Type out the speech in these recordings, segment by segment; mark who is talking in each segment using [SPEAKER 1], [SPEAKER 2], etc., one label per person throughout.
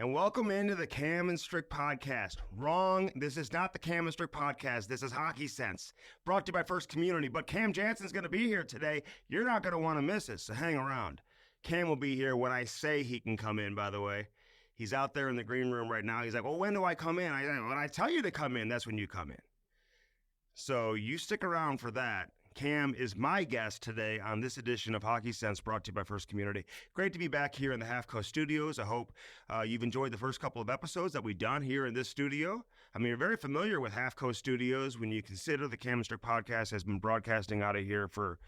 [SPEAKER 1] and welcome into the Cam and Strick podcast. Wrong, this is not the Cam and Strick podcast. This is Hockey Sense, brought to you by First Community. But Cam Janssen's going to be here today. You're not going to want to miss it, so hang around. Cam will be here when I say he can come in, by the way. He's out there in the green room right now. He's like, well, when do I come in? When I tell you to come in, that's when you come in. So you stick around for that. Cam is my guest today on this edition of Hockey Sense, brought to you by First Community. Great to be back here in the Half Coast Studios. I hope you've enjoyed the first couple of episodes that we've done here in this studio. I mean, you're very familiar with Half Coast Studios when you consider the Cam and Strick podcast has been broadcasting out of here for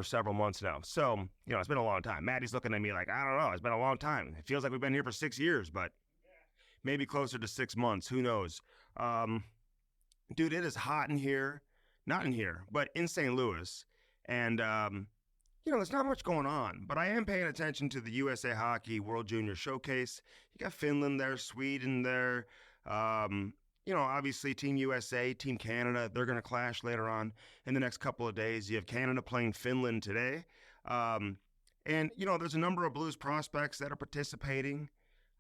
[SPEAKER 1] several months now. So, you know, it's been a long time. Maddie's looking at me like, I don't know, it's been a long time. It feels like we've been here for 6 years, but maybe closer to 6 months. Who knows? Dude, it is hot in here. Not in here, but in St. Louis. And, there's not much going on, but I am paying attention to the USA Hockey World Junior Showcase. You got Finland there, Sweden there. Obviously Team USA, Team Canada, they're going to clash later on in the next couple of days. You have Canada playing Finland today. There's a number of Blues prospects that are participating.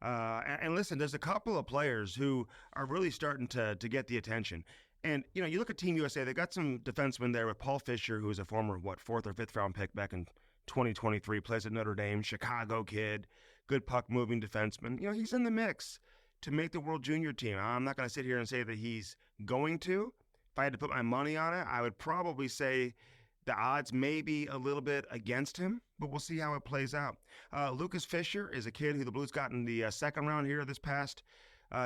[SPEAKER 1] And listen, there's a couple of players who are really starting to get the attention. And, you look at Team USA, they got some defensemen there with Paul Fisher, who was a former, 4th or 5th round pick back in 2023, plays at Notre Dame, Chicago kid, good puck-moving defenseman. He's in the mix to make the World Junior team. I'm not going to sit here and say that he's going to. If I had to put my money on it, I would probably say the odds may be a little bit against him, but we'll see how it plays out. Lucas Fisher is a kid who the Blues got in the second round here this past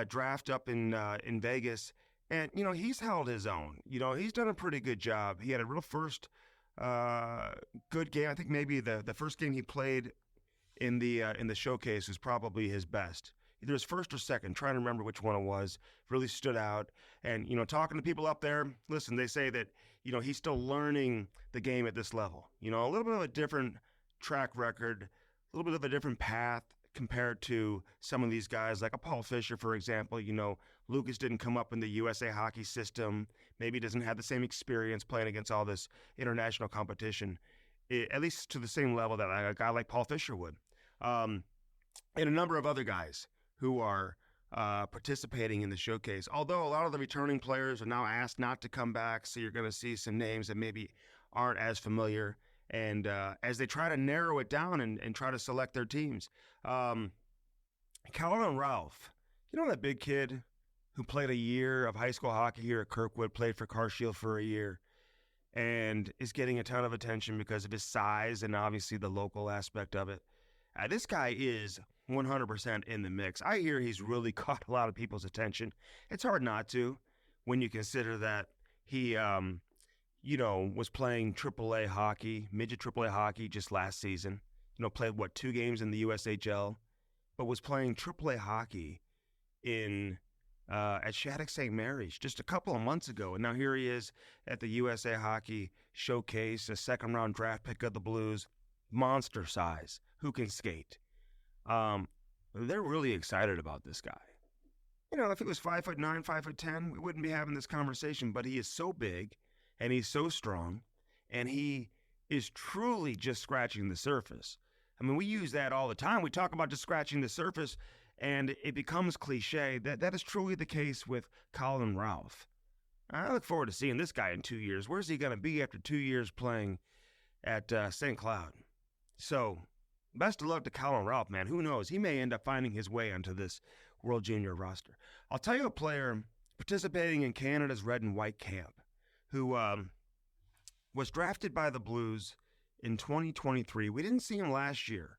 [SPEAKER 1] draft up in Vegas. And, he's held his own. He's done a pretty good job. He had a real first good game. I think maybe the first game he played in the showcase was probably his best. Either his first or second, trying to remember which one it was, really stood out. And, talking to people up there, listen, they say that, he's still learning the game at this level. A little bit of a different track record, a little bit of a different path compared to some of these guys, like a Paul Fisher, for example. Lucas didn't come up in the USA Hockey system. Maybe doesn't have the same experience playing against all this international competition, at least to the same level that a guy like Paul Fisher would. And a number of other guys who are participating in the showcase. Although a lot of the returning players are now asked not to come back, so you're going to see some names that maybe aren't as familiar. And as they try to narrow it down and try to select their teams. Colin Ralph, that big kid who played a year of high school hockey here at Kirkwood, played for Carshield for a year, and is getting a ton of attention because of his size and obviously the local aspect of it. This guy is 100% in the mix. I hear he's really caught a lot of people's attention. It's hard not to when you consider that he, was playing AAA hockey, midget AAA hockey just last season. Played, 2 games in the USHL, but was playing AAA hockey at Shattuck St. Mary's just a couple of months ago. And now here he is at the USA Hockey Showcase, a second-round draft pick of the Blues, monster size, who can skate. They're really excited about this guy. If he was 5'9", 5'10", we wouldn't be having this conversation, but he is so big and he's so strong and he is truly just scratching the surface. I mean, we use that all the time. We talk about just scratching the surface and it becomes cliche. That is truly the case with Colin Ralph. I look forward to seeing this guy in 2 years. Where's he going to be after 2 years playing at St. Cloud? So best of luck to Colin Ralph, man. Who knows? He may end up finding his way onto this World Junior roster. I'll tell you a player participating in Canada's Red and White Camp who was drafted by the Blues in 2023. We didn't see him last year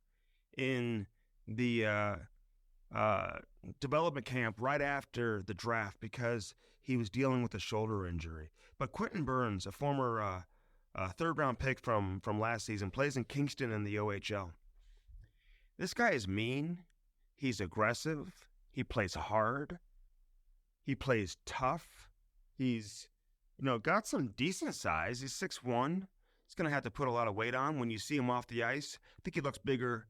[SPEAKER 1] in the development camp right after the draft because he was dealing with a shoulder injury. But Quentin Burns, a former third-round pick from last season, plays in Kingston in the OHL. This guy is mean. He's aggressive. He plays hard. He plays tough. He's, got some decent size. He's 6'1". He's going to have to put a lot of weight on when you see him off the ice. I think he looks bigger,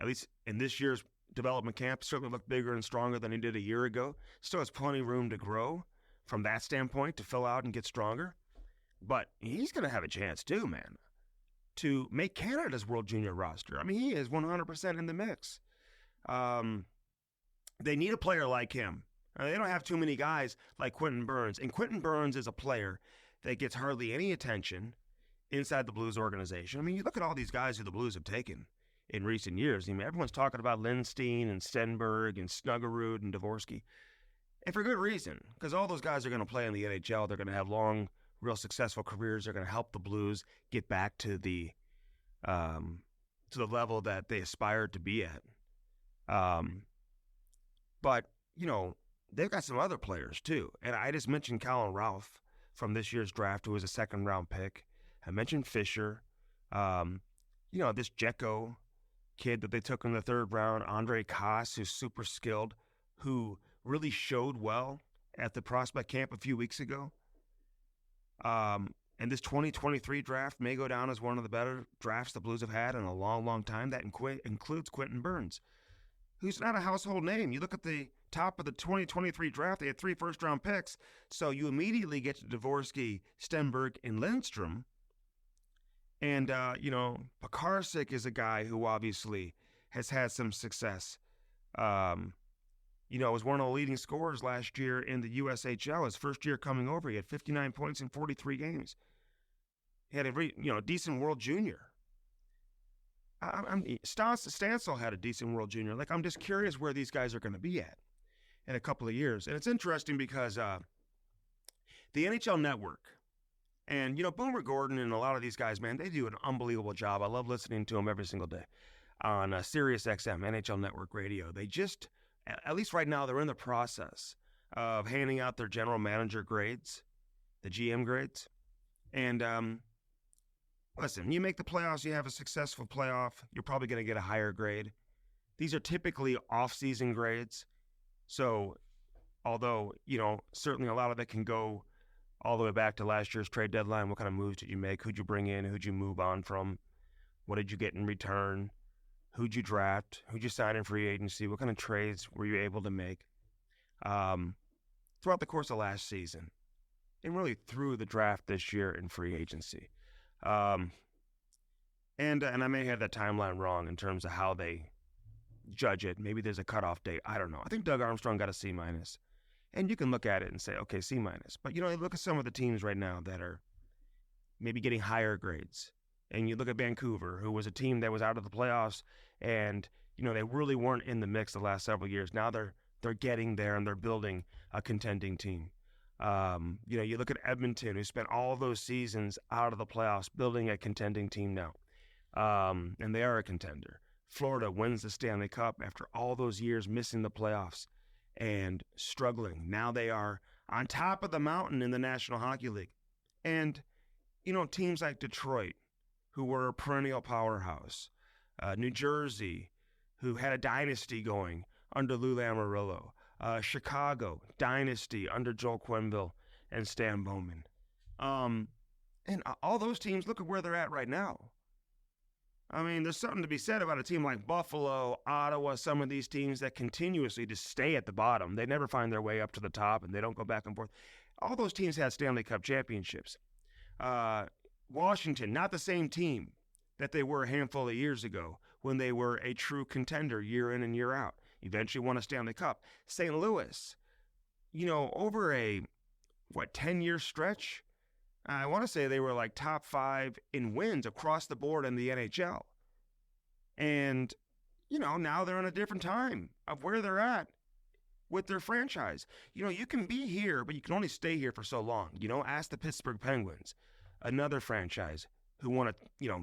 [SPEAKER 1] at least in this year's development camp. Certainly looked bigger and stronger than he did a year ago. Still has plenty of room to grow from that standpoint, to fill out and get stronger. But he's going to have a chance too, man, to make Canada's World Junior roster. I mean, he is 100% in the mix. They need a player like him. They don't have too many guys like Quentin Burns. And Quentin Burns is a player that gets hardly any attention inside the Blues organization. I mean, you look at all these guys who the Blues have taken in recent years. I mean, everyone's talking about Lindstein and Stenberg and Snuggerud and Dvorsky. And for good reason, because all those guys are going to play in the NHL. They're going to have long, real successful careers. They're going to help the Blues get back to the level that they aspired to be at. But, you know, they've got some other players too. And I just mentioned Colin Ralph from this year's draft, who was a second-round pick. I mentioned Fisher. You know, this Jekko kid that they took in the third round, Andre Koss, who's super skilled, who really showed well at the prospect camp a few weeks ago. And this 2023 draft may go down as one of the better drafts the Blues have had in a long, long time. That includes Quentin Burns, who's not a household name. You look at the top of the 2023 draft, they had 3 first-round picks, so you immediately get to Dvorsky, Stenberg, and Lindstrom. And, you know, Pekarsik is a guy who obviously has had some success. You know, was one of the leading scorers last year in the USHL. His first year coming over, he had 59 points in 43 games. He had a decent World Junior. Stansel had a decent World Junior. Like, I'm just curious where these guys are going to be at in a couple of years. And it's interesting because the NHL Network, and, you know, Boomer Gordon and a lot of these guys, man, they do an unbelievable job. I love listening to them every single day on Sirius XM, NHL Network Radio. They just, at least right now, they're in the process of handing out their general manager grades, the GM grades. And listen, you make the playoffs, you have a successful playoff, you're probably going to get a higher grade. These are typically off-season grades. So, although, you know, certainly a lot of it can go all the way back to last year's trade deadline. What kind of moves did you make? Who'd you bring in? Who'd you move on from? What did you get in return? Who'd you draft? Who'd you sign in free agency? What kind of trades were you able to make throughout the course of last season? And really through the draft this year in free agency. And I may have that timeline wrong in terms of how they judge it. Maybe there's a cutoff date. I don't know. I think Doug Armstrong got a C-. And you can look at it and say, okay, C-. But, you know, look at some of the teams right now that are maybe getting higher grades. And you look at Vancouver, who was a team that was out of the playoffs, and, you know, they really weren't in the mix the last several years. Now they're getting there, and they're building a contending team. You know, you look at Edmonton, who spent all those seasons out of the playoffs building a contending team now. And they are a contender. Florida wins the Stanley Cup after all those years missing the playoffs and struggling. Now they are on top of the mountain in the National Hockey League. And, you know, teams like Detroit, who were a perennial powerhouse, New Jersey, who had a dynasty going under Lou Lamoriello, Chicago, dynasty under Joel Quenneville and Stan Bowman. And all those teams, look at where they're at right now. I mean, there's something to be said about a team like Buffalo, Ottawa, some of these teams that continuously just stay at the bottom. They never find their way up to the top, and they don't go back and forth. All those teams had Stanley Cup championships. Washington, not the same team that they were a handful of years ago when they were a true contender year in and year out. Eventually won a Stanley Cup. St. Louis, you know, over a, 10-year stretch? I want to say they were like top 5 in wins across the board in the NHL. And, you know, now they're in a different time of where they're at with their franchise. You know, you can be here, but you can only stay here for so long. You know, ask the Pittsburgh Penguins, another franchise who won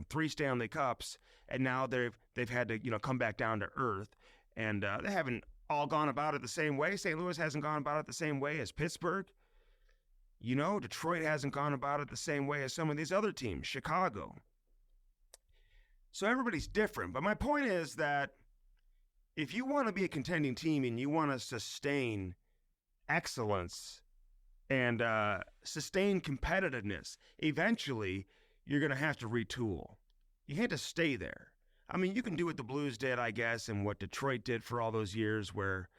[SPEAKER 1] 3 Stanley Cups, and now they've had to, come back down to earth. And they haven't all gone about it the same way. St. Louis hasn't gone about it the same way as Pittsburgh. You know, Detroit hasn't gone about it the same way as some of these other teams, Chicago. So everybody's different. But my point is that if you want to be a contending team and you want to sustain excellence and sustain competitiveness, eventually you're going to have to retool. You had to stay there. I mean, you can do what the Blues did, I guess, and what Detroit did for all those years where,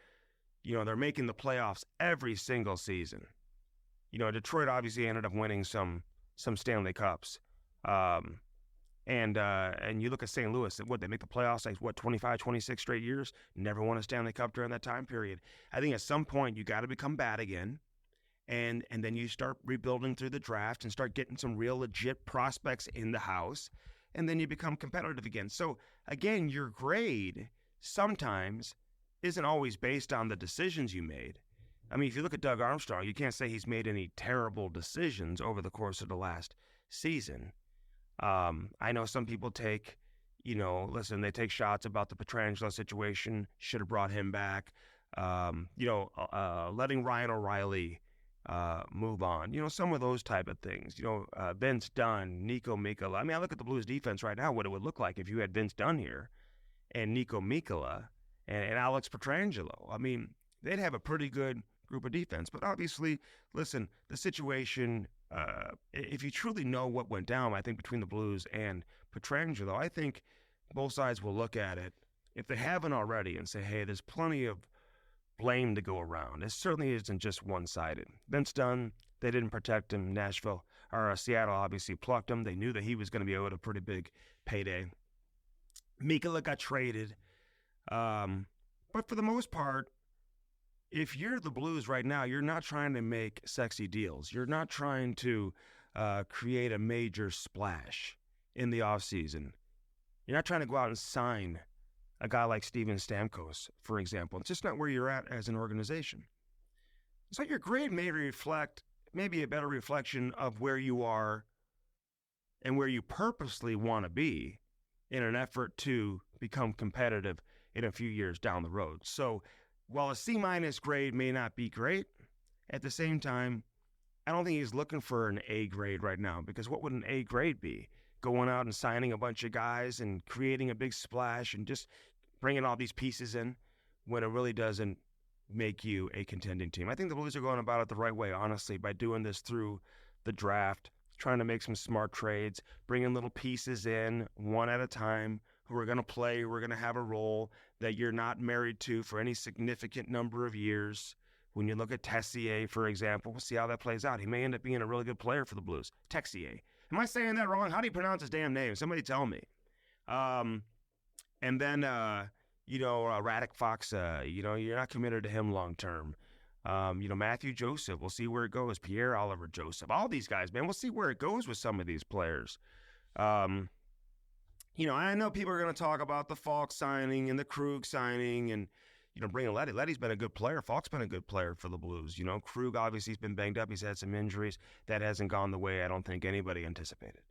[SPEAKER 1] they're making the playoffs every single season. Detroit obviously ended up winning some Stanley Cups. And you look at St. Louis, what, they make the playoffs like, 25, 26 straight years? Never won a Stanley Cup during that time period. I think at some point you got to become bad again. And then you start rebuilding through the draft and start getting some real legit prospects in the house. And then you become competitive again. So, again, your grade sometimes isn't always based on the decisions you made. I mean, if you look at Doug Armstrong, you can't say he's made any terrible decisions over the course of the last season. I know some people they take shots about the Pietrangelo situation, should have brought him back. Letting Ryan O'Reilly move on. Some of those type of things. Vince Dunn, Nico Mikkola. I mean, I look at the Blues defense right now, what it would look like if you had Vince Dunn here and Nico Mikkola and Alex Pietrangelo. I mean, they'd have a pretty good group of defense. But obviously, listen, the situation, if you truly know what went down, I think, between the Blues and Pietrangelo, I think both sides will look at it, if they haven't already, and say, hey, there's plenty of blame to go around. It certainly isn't just one-sided. Vince Dunn, they didn't protect him. Seattle obviously plucked him. They knew that he was going to be owed a pretty big payday. Mikkola got traded. But for the most part, if you're the Blues right now, you're not trying to make sexy deals. You're not trying to create a major splash in the offseason. You're not trying to go out and sign a guy like Steven Stamkos, for example. It's just not where you're at as an organization. So your grade may reflect maybe a better reflection of where you are and where you purposely want to be in an effort to become competitive in a few years down the road. So while a C- grade may not be great, at the same time, I don't think he's looking for an A grade right now, because what would an A grade be? Going out and signing a bunch of guys and creating a big splash and just bringing all these pieces in when it really doesn't make you a contending team. I think the Blues are going about it the right way, honestly, by doing this through the draft, trying to make some smart trades, bringing little pieces in one at a time who are going to play, who are going to have a role that you're not married to for any significant number of years. When you look at Tessier, for example, we'll see how that plays out. He may end up being a really good player for the Blues. Texier. Am I saying that wrong? How do you pronounce his damn name? Somebody tell me. And then, Radek Faksa, you're not committed to him long term. Matthew Joseph, we'll see where it goes. Pierre-Olivier Joseph, all these guys, man, we'll see where it goes with some of these players. I know people are going to talk about the Falk signing and the Krug signing and, bringing Leddy. Leddy's been a good player. Falk's been a good player for the Blues. Krug obviously has been banged up. He's had some injuries. That hasn't gone the way I don't think anybody anticipated.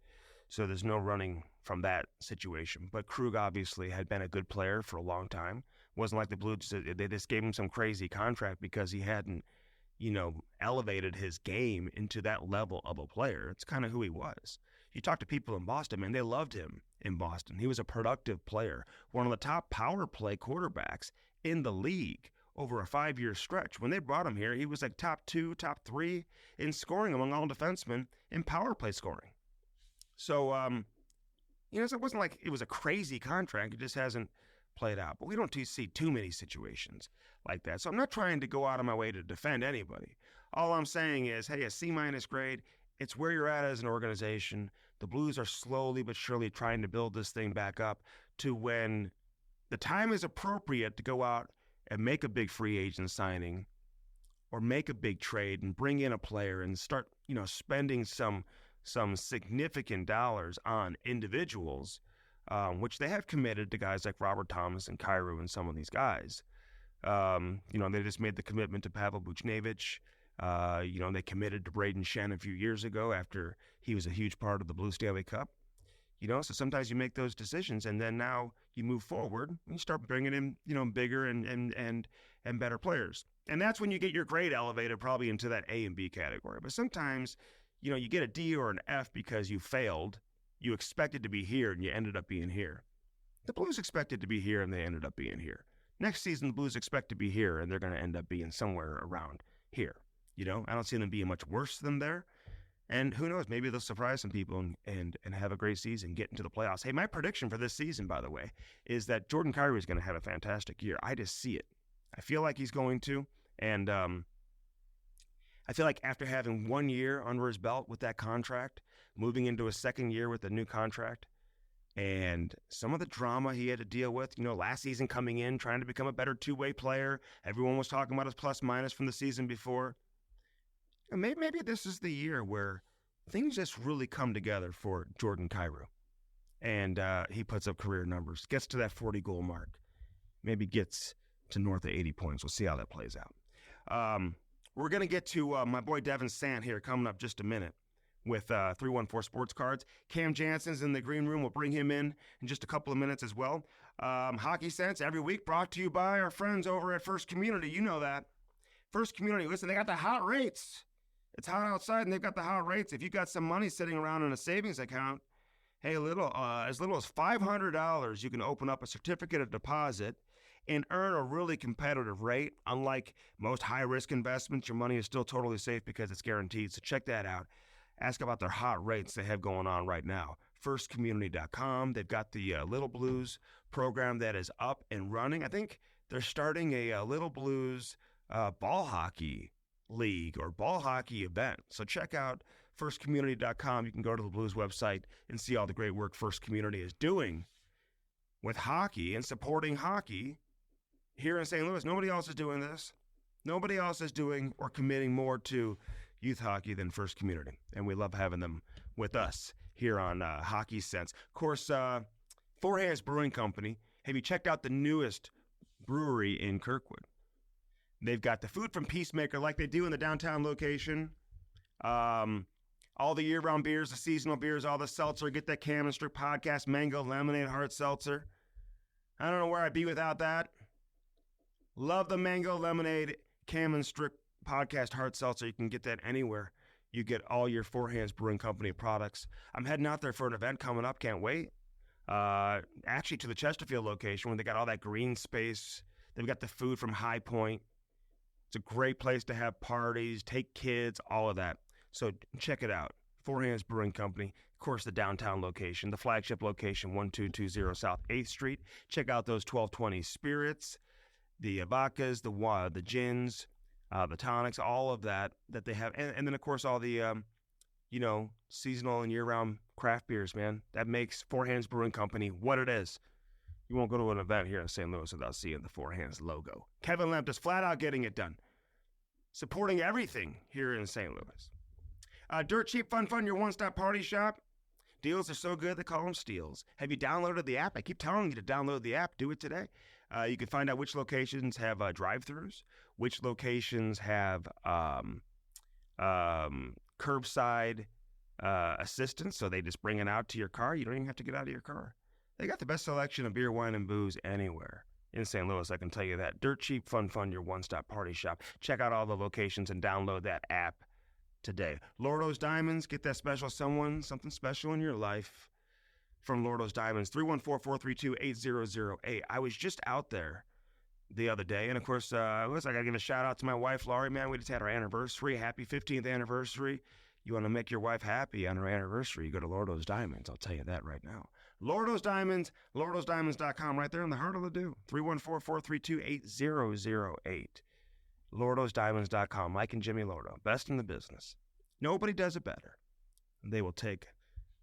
[SPEAKER 1] So there's no running from that situation. But Krug obviously had been a good player for a long time. Wasn't like the Blues, they just gave him some crazy contract because he hadn't, elevated his game into that level of a player. It's kind of who he was. You talk to people in Boston, man, they loved him in Boston. He was a productive player, one of the top power play quarterbacks in the league over a 5-year stretch. When they brought him here, he was like top 2, top 3 in scoring among all defensemen in power play scoring. So, so it wasn't like it was a crazy contract. It just hasn't played out. But we don't see too many situations like that. So I'm not trying to go out of my way to defend anybody. All I'm saying is, hey, a C- grade, it's where you're at as an organization. The Blues are slowly but surely trying to build this thing back up to when the time is appropriate to go out and make a big free agent signing or make a big trade and bring in a player and start, spending some significant dollars on individuals, which they have committed to guys like Robert Thomas and Kyrou and some of these guys. They just made the commitment to Pavel Buchnevich. They committed to Braden Shen a few years ago after he was a huge part of the Blue Stanley Cup. So sometimes you make those decisions and then now you move forward and you start bringing in, bigger and better players. And that's when you get your grade elevated probably into that A and B category. But sometimes, you get a D or an F because you failed. You expected to be here and you ended up being here. The Blues expected to be here and they ended up being here. Next season, the Blues expect to be here and they're going to end up being somewhere around here. I don't see them being much worse than there. And who knows, maybe they'll surprise some people and have a great season, get into the playoffs. Hey, my prediction for this season, by the way, is that Jordan Kyrou is going to have a fantastic year. I just see it. I feel like he's going to. And I feel like after having 1 year under his belt with that contract, moving into a second year with a new contract, And some of the drama he had to deal with, last season coming in, trying to become a better two-way player. Everyone was talking about his plus-minus from the season before. And maybe this is the year where things just really come together for Jordan Kyrou. And he puts up career numbers, gets to that 40-goal mark, maybe gets to north of 80 points. We'll see how that plays out. We're going to get to my boy Devin Sant here coming up just a minute with 314 Sports Cards. Cam Janssen's in the green room. We'll bring him in just a couple of minutes as well. Hockey Sense every week brought to you by our friends over at First Community. You know that. First Community, listen, they got the hot rates. It's hot outside, and they've got the hot rates. If you got some money sitting around in a savings account, hey, as little as $500, you can open up a certificate of deposit and earn a really competitive rate. Unlike most high-risk investments, your money is still totally safe because it's guaranteed. So check that out. Ask about their hot rates they have going on right now. FirstCommunity.com. They've got the Little Blues program that is up and running. I think they're starting a Little Blues ball hockey league or ball hockey event. So check out FirstCommunity.com. You can go to the Blues website and see all the great work First Community is doing with hockey and supporting hockey here in St. Louis. Nobody else is doing this. Nobody else is doing or committing more to youth hockey than First Community, and we love having them with us here on Hockey Sense. Of course, Four Hands Brewing Company. Have you checked out the newest brewery in Kirkwood? They've got the food from Peacemaker like they do in the downtown location. All the year-round beers, the seasonal beers, all the seltzer. Get that Cam and Strick podcast, mango, lemonade, hard seltzer. I don't know where I'd be without that. Love the mango, lemonade, Cam and Strick podcast hard seltzer. You can get that anywhere you get all your Four Hands Brewing Company products. I'm heading out there for an event coming up. Can't wait. Actually, to the Chesterfield location when they got all that green space. They've got the food from High Point. It's a great place to have parties, take kids, all of that. So check it out. Four Hands Brewing Company. Of course, the downtown location, the flagship location, 1220 South 8th Street. Check out those 1220 spirits, the vodkas, the gins, the tonics, all of that they have. And then, of course, all the, seasonal and year-round craft beers, man. That makes Four Hands Brewing Company what it is. You won't go to an event here in St. Louis without seeing the Four Hands logo. Kevin Lemp is flat out getting it done. Supporting everything here in St. Louis. Dirt Cheap Fun, your one-stop party shop. Deals are so good, they call them steals. Have you downloaded the app? I keep telling you to download the app. Do it today. You can find out which locations have drive-thrus, which locations have curbside assistance, so they just bring it out to your car. You don't even have to get out of your car. They got the best selection of beer, wine, and booze anywhere in St. Louis, I can tell you that. Dirt Cheap Fun, your one-stop party shop. Check out all the locations and download that app today. Lordo's Diamonds, get that special someone, something special in your life from Lordo's Diamonds. 314-432-8008. I was just out there the other day, and of course, I got to give a shout out to my wife, Laurie. Man, we just had our anniversary. Happy 15th anniversary. You want to make your wife happy on her anniversary, you go to Lordo's Diamonds. I'll tell you that right now. Lordo's Diamonds, lordosdiamonds.com, right there in the heart of Ladue. 314-432-8008. lordosdiamonds.com. Mike and Jimmy Lordo, best in the business. Nobody does it better. They will take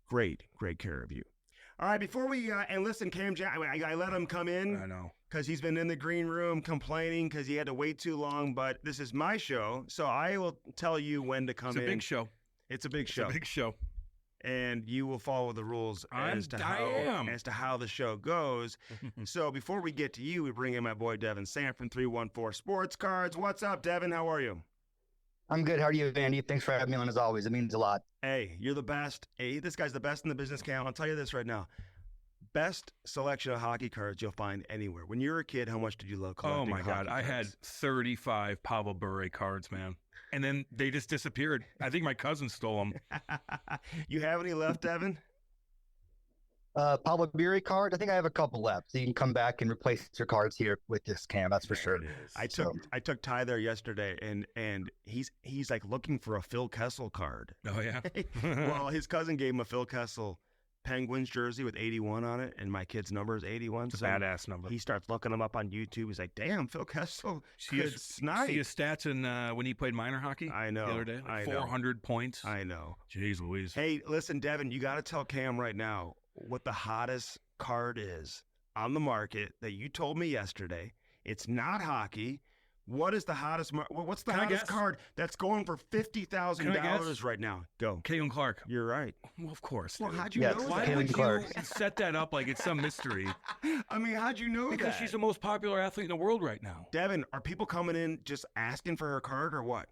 [SPEAKER 1] great care of you. All right, before we, and listen, Cam, I let him come in.
[SPEAKER 2] I know.
[SPEAKER 1] Because he's been in the green room complaining because he had to wait too long, but this is my show, so I will tell you when to come in.
[SPEAKER 2] It's a big show.
[SPEAKER 1] It's a big show.
[SPEAKER 2] It's a big show.
[SPEAKER 1] And you will follow the rules as to how the show goes. So before we get to you, we bring in my boy Devin Sant from 314 Sports Cards. What's up, Devin? How are you?
[SPEAKER 3] I'm good. How are you, Andy? Thanks for having me on as always. It means a lot.
[SPEAKER 1] Hey, you're the best. Hey, this guy's the best in the business, Cam. I'll tell you this right now. Best selection of hockey cards you'll find anywhere. When you were a kid, how much did you love collecting hockey cards?
[SPEAKER 2] I had 35 Pavel Bure cards, man. And then they just disappeared. I think my cousin stole them.
[SPEAKER 1] You have any left, Devin?
[SPEAKER 3] Pavel Bure card? I think I have a couple left. So you can come back and replace your cards here with this, Cam. That's for sure.
[SPEAKER 1] I took Ty there yesterday, and he's like looking for a Phil Kessel card.
[SPEAKER 2] Oh, yeah?
[SPEAKER 1] Well, his cousin gave him a Phil Kessel Penguins jersey with 81 on it, and my kid's number is 81.
[SPEAKER 2] It's a badass number.
[SPEAKER 1] He starts looking them up on YouTube. He's like, damn, Phil Kessel could snipe.
[SPEAKER 2] See his stats in when he played minor hockey?
[SPEAKER 1] I know.
[SPEAKER 2] The other day? 400 points.
[SPEAKER 1] I know.
[SPEAKER 2] Jeez Louise.
[SPEAKER 1] Hey, listen, Devin, you got to tell Cam right now what the hottest card is on the market that you told me yesterday. It's not hockey. What is the hottest? What's the hottest card that's going for $50,000 right now? Go,
[SPEAKER 2] Caitlin Clark.
[SPEAKER 1] You're right.
[SPEAKER 2] Well, of course.
[SPEAKER 1] Well,
[SPEAKER 2] dude.
[SPEAKER 1] how'd you
[SPEAKER 3] Yes,
[SPEAKER 1] know
[SPEAKER 2] Why
[SPEAKER 1] that?
[SPEAKER 2] would
[SPEAKER 3] Clark.
[SPEAKER 2] you set that up like it's some mystery?
[SPEAKER 1] I mean, how'd you know
[SPEAKER 2] Because
[SPEAKER 1] that?
[SPEAKER 2] she's the most popular athlete in the world right now.
[SPEAKER 1] Devin, are people coming in just asking for her card or what?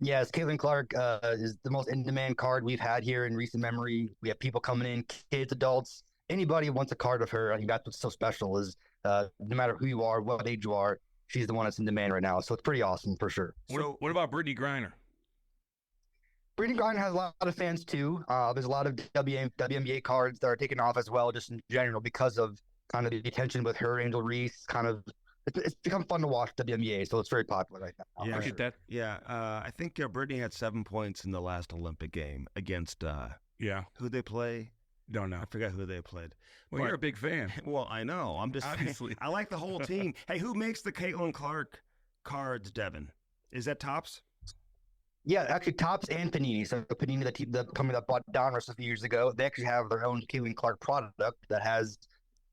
[SPEAKER 3] Yes, Caitlin Clark is the most in-demand card we've had here in recent memory. We have people coming in, kids, adults, anybody wants a card of her. I think that's what's so special is no matter who you are, what age you are, she's the one that's in demand right now. So it's pretty awesome for sure.
[SPEAKER 2] What about Brittany Griner?
[SPEAKER 3] Brittany Griner has a lot of fans too. There's a lot of WNBA cards that are taken off as well, just in general, because of kind of the attention with her, Angel Reese. It's become fun to watch WNBA, so it's very popular right now.
[SPEAKER 1] Yeah,
[SPEAKER 2] Look at that.
[SPEAKER 1] Yeah, I think Brittany had 7 points in the last Olympic game against
[SPEAKER 2] Yeah.
[SPEAKER 1] who they play.
[SPEAKER 2] Don't know.
[SPEAKER 1] I forgot who they played.
[SPEAKER 2] Well, you're a big fan.
[SPEAKER 1] Well, I know. I'm just
[SPEAKER 2] Obviously.
[SPEAKER 1] I like the whole team. Hey, who makes the Caitlin Clark cards, Devin? Is that Topps?
[SPEAKER 3] Yeah, actually, Topps and Panini. So Panini, the company that bought Donruss a few years ago, they actually have their own Caitlin Clark product that has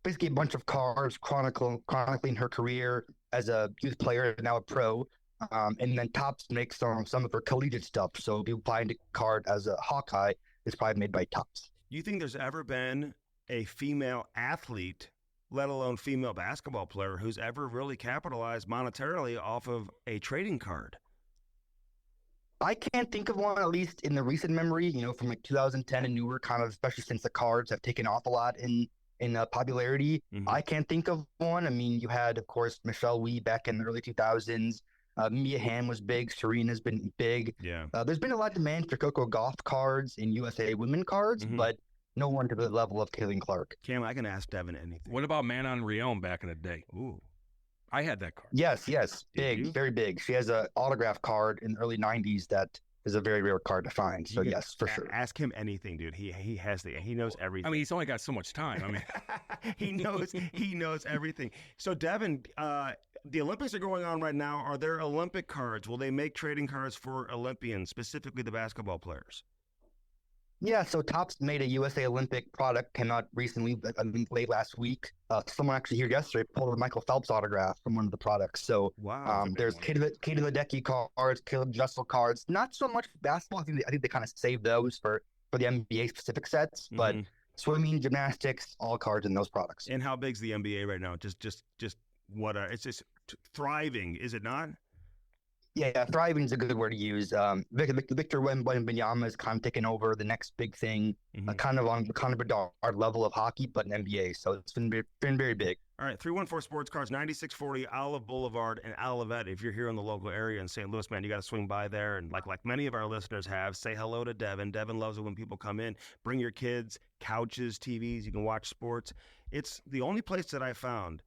[SPEAKER 3] basically a bunch of cards chronicling her career as a youth player, now a pro. And then Topps makes some of her collegiate stuff. So if you find a card as a Hawkeye, it's probably made by Topps.
[SPEAKER 1] You think there's ever been a female athlete, let alone female basketball player, who's ever really capitalized monetarily off of a trading card?
[SPEAKER 3] I can't think of one, at least in the recent memory, from like 2010 and newer, kind of, especially since the cards have taken off a lot in popularity.
[SPEAKER 1] Mm-hmm.
[SPEAKER 3] I can't think of one. I mean, you had, of course, Michelle Wee back in the early 2000s. Mia Hamm was big. Serena's been big.
[SPEAKER 1] Yeah.
[SPEAKER 3] There's been a lot of demand for Coco Gauff cards and USA women cards, but no one to the level of Caitlin Clark.
[SPEAKER 1] Cam, I can ask Devin anything.
[SPEAKER 2] What about Manon Rhéaume back in the day?
[SPEAKER 1] Ooh.
[SPEAKER 2] I had that card.
[SPEAKER 3] Yes.
[SPEAKER 1] Did
[SPEAKER 3] Big,
[SPEAKER 1] you?
[SPEAKER 3] very big. She has an autograph card in the early 90s that is a very rare card to find. So, yes, for sure.
[SPEAKER 1] Ask him anything, dude. He knows everything.
[SPEAKER 2] I mean, he's only got so much time. I mean,
[SPEAKER 1] he knows everything. So, Devin, the Olympics are going on right now. Are there Olympic cards? Will they make trading cards for Olympians, specifically the basketball players?
[SPEAKER 3] Yeah, so Topps made a USA Olympic product, came out recently, I think late last week. Someone actually here yesterday pulled a Michael Phelps autograph from one of the products. So
[SPEAKER 1] Wow.
[SPEAKER 3] there's Katie Ledecky cards, Caleb Dressel cards. Not so much basketball. I think they kind of saved those for the NBA specific sets, but swimming, gymnastics, all cards in those products.
[SPEAKER 1] And how big's the NBA right now? Just what? It's just thriving, is it not?
[SPEAKER 3] Yeah, thriving is a good word to use. Victor Wembanyama is kind of taking over the next big thing, kind of on the Connor Bedard level of hockey, but in NBA. So it's been very big.
[SPEAKER 1] All right, 314 Sports Cards, 9640 Olive Boulevard in Olivet. If you're here in the local area in St. Louis, man, you got to swing by there. And like many of our listeners have, say hello to Devin. Devin loves it when people come in. Bring your kids, couches, TVs. You can watch sports. It's the only place that I found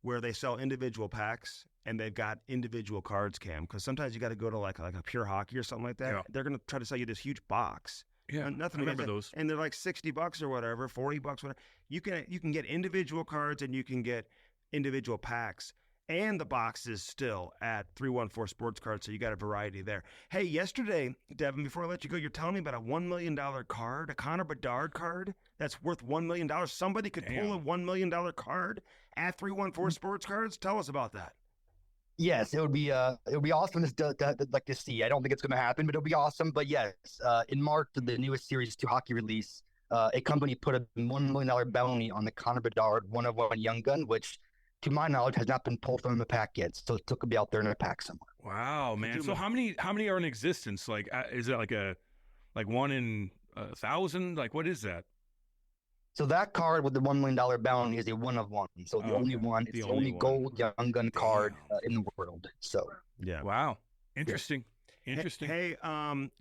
[SPEAKER 1] where they sell individual packs and they've got individual cards, Cam, because sometimes you got to go to like a Pure Hockey or something like that.
[SPEAKER 2] Yeah.
[SPEAKER 1] They're going to try to sell you this huge box.
[SPEAKER 2] yeah,
[SPEAKER 1] Nothing
[SPEAKER 2] I remember
[SPEAKER 1] against that.
[SPEAKER 2] those.
[SPEAKER 1] And they're like $60 or whatever, $40, whatever. You can get individual cards and you can get individual packs and the boxes still at 314 Sports Cards, so you got a variety there. Hey, yesterday, Devin, before I let you go, you're telling me about a $1 million card, a Connor Bedard card that's worth $1 million. Somebody could pull a $1 million card at 314 Sports Cards. Tell us about that.
[SPEAKER 3] Yes, it would be awesome to see. I don't think it's going to happen, but it'll be awesome. But yes, in March, the newest Series 2 hockey release, a company put a $1 million bounty on the Connor Bedard 101 Young Gun, which, to my knowledge, has not been pulled from the pack yet. So it still could be out there in a pack somewhere.
[SPEAKER 2] Wow, man. So how many are in existence? Like, is it like one in 1,000? Like, what is that?
[SPEAKER 3] So that card with the $1 million bounty is a one of one. So the only one, it's the only gold Young Gun card in the world. So
[SPEAKER 1] yeah,
[SPEAKER 2] wow, interesting. Interesting.
[SPEAKER 1] Hey,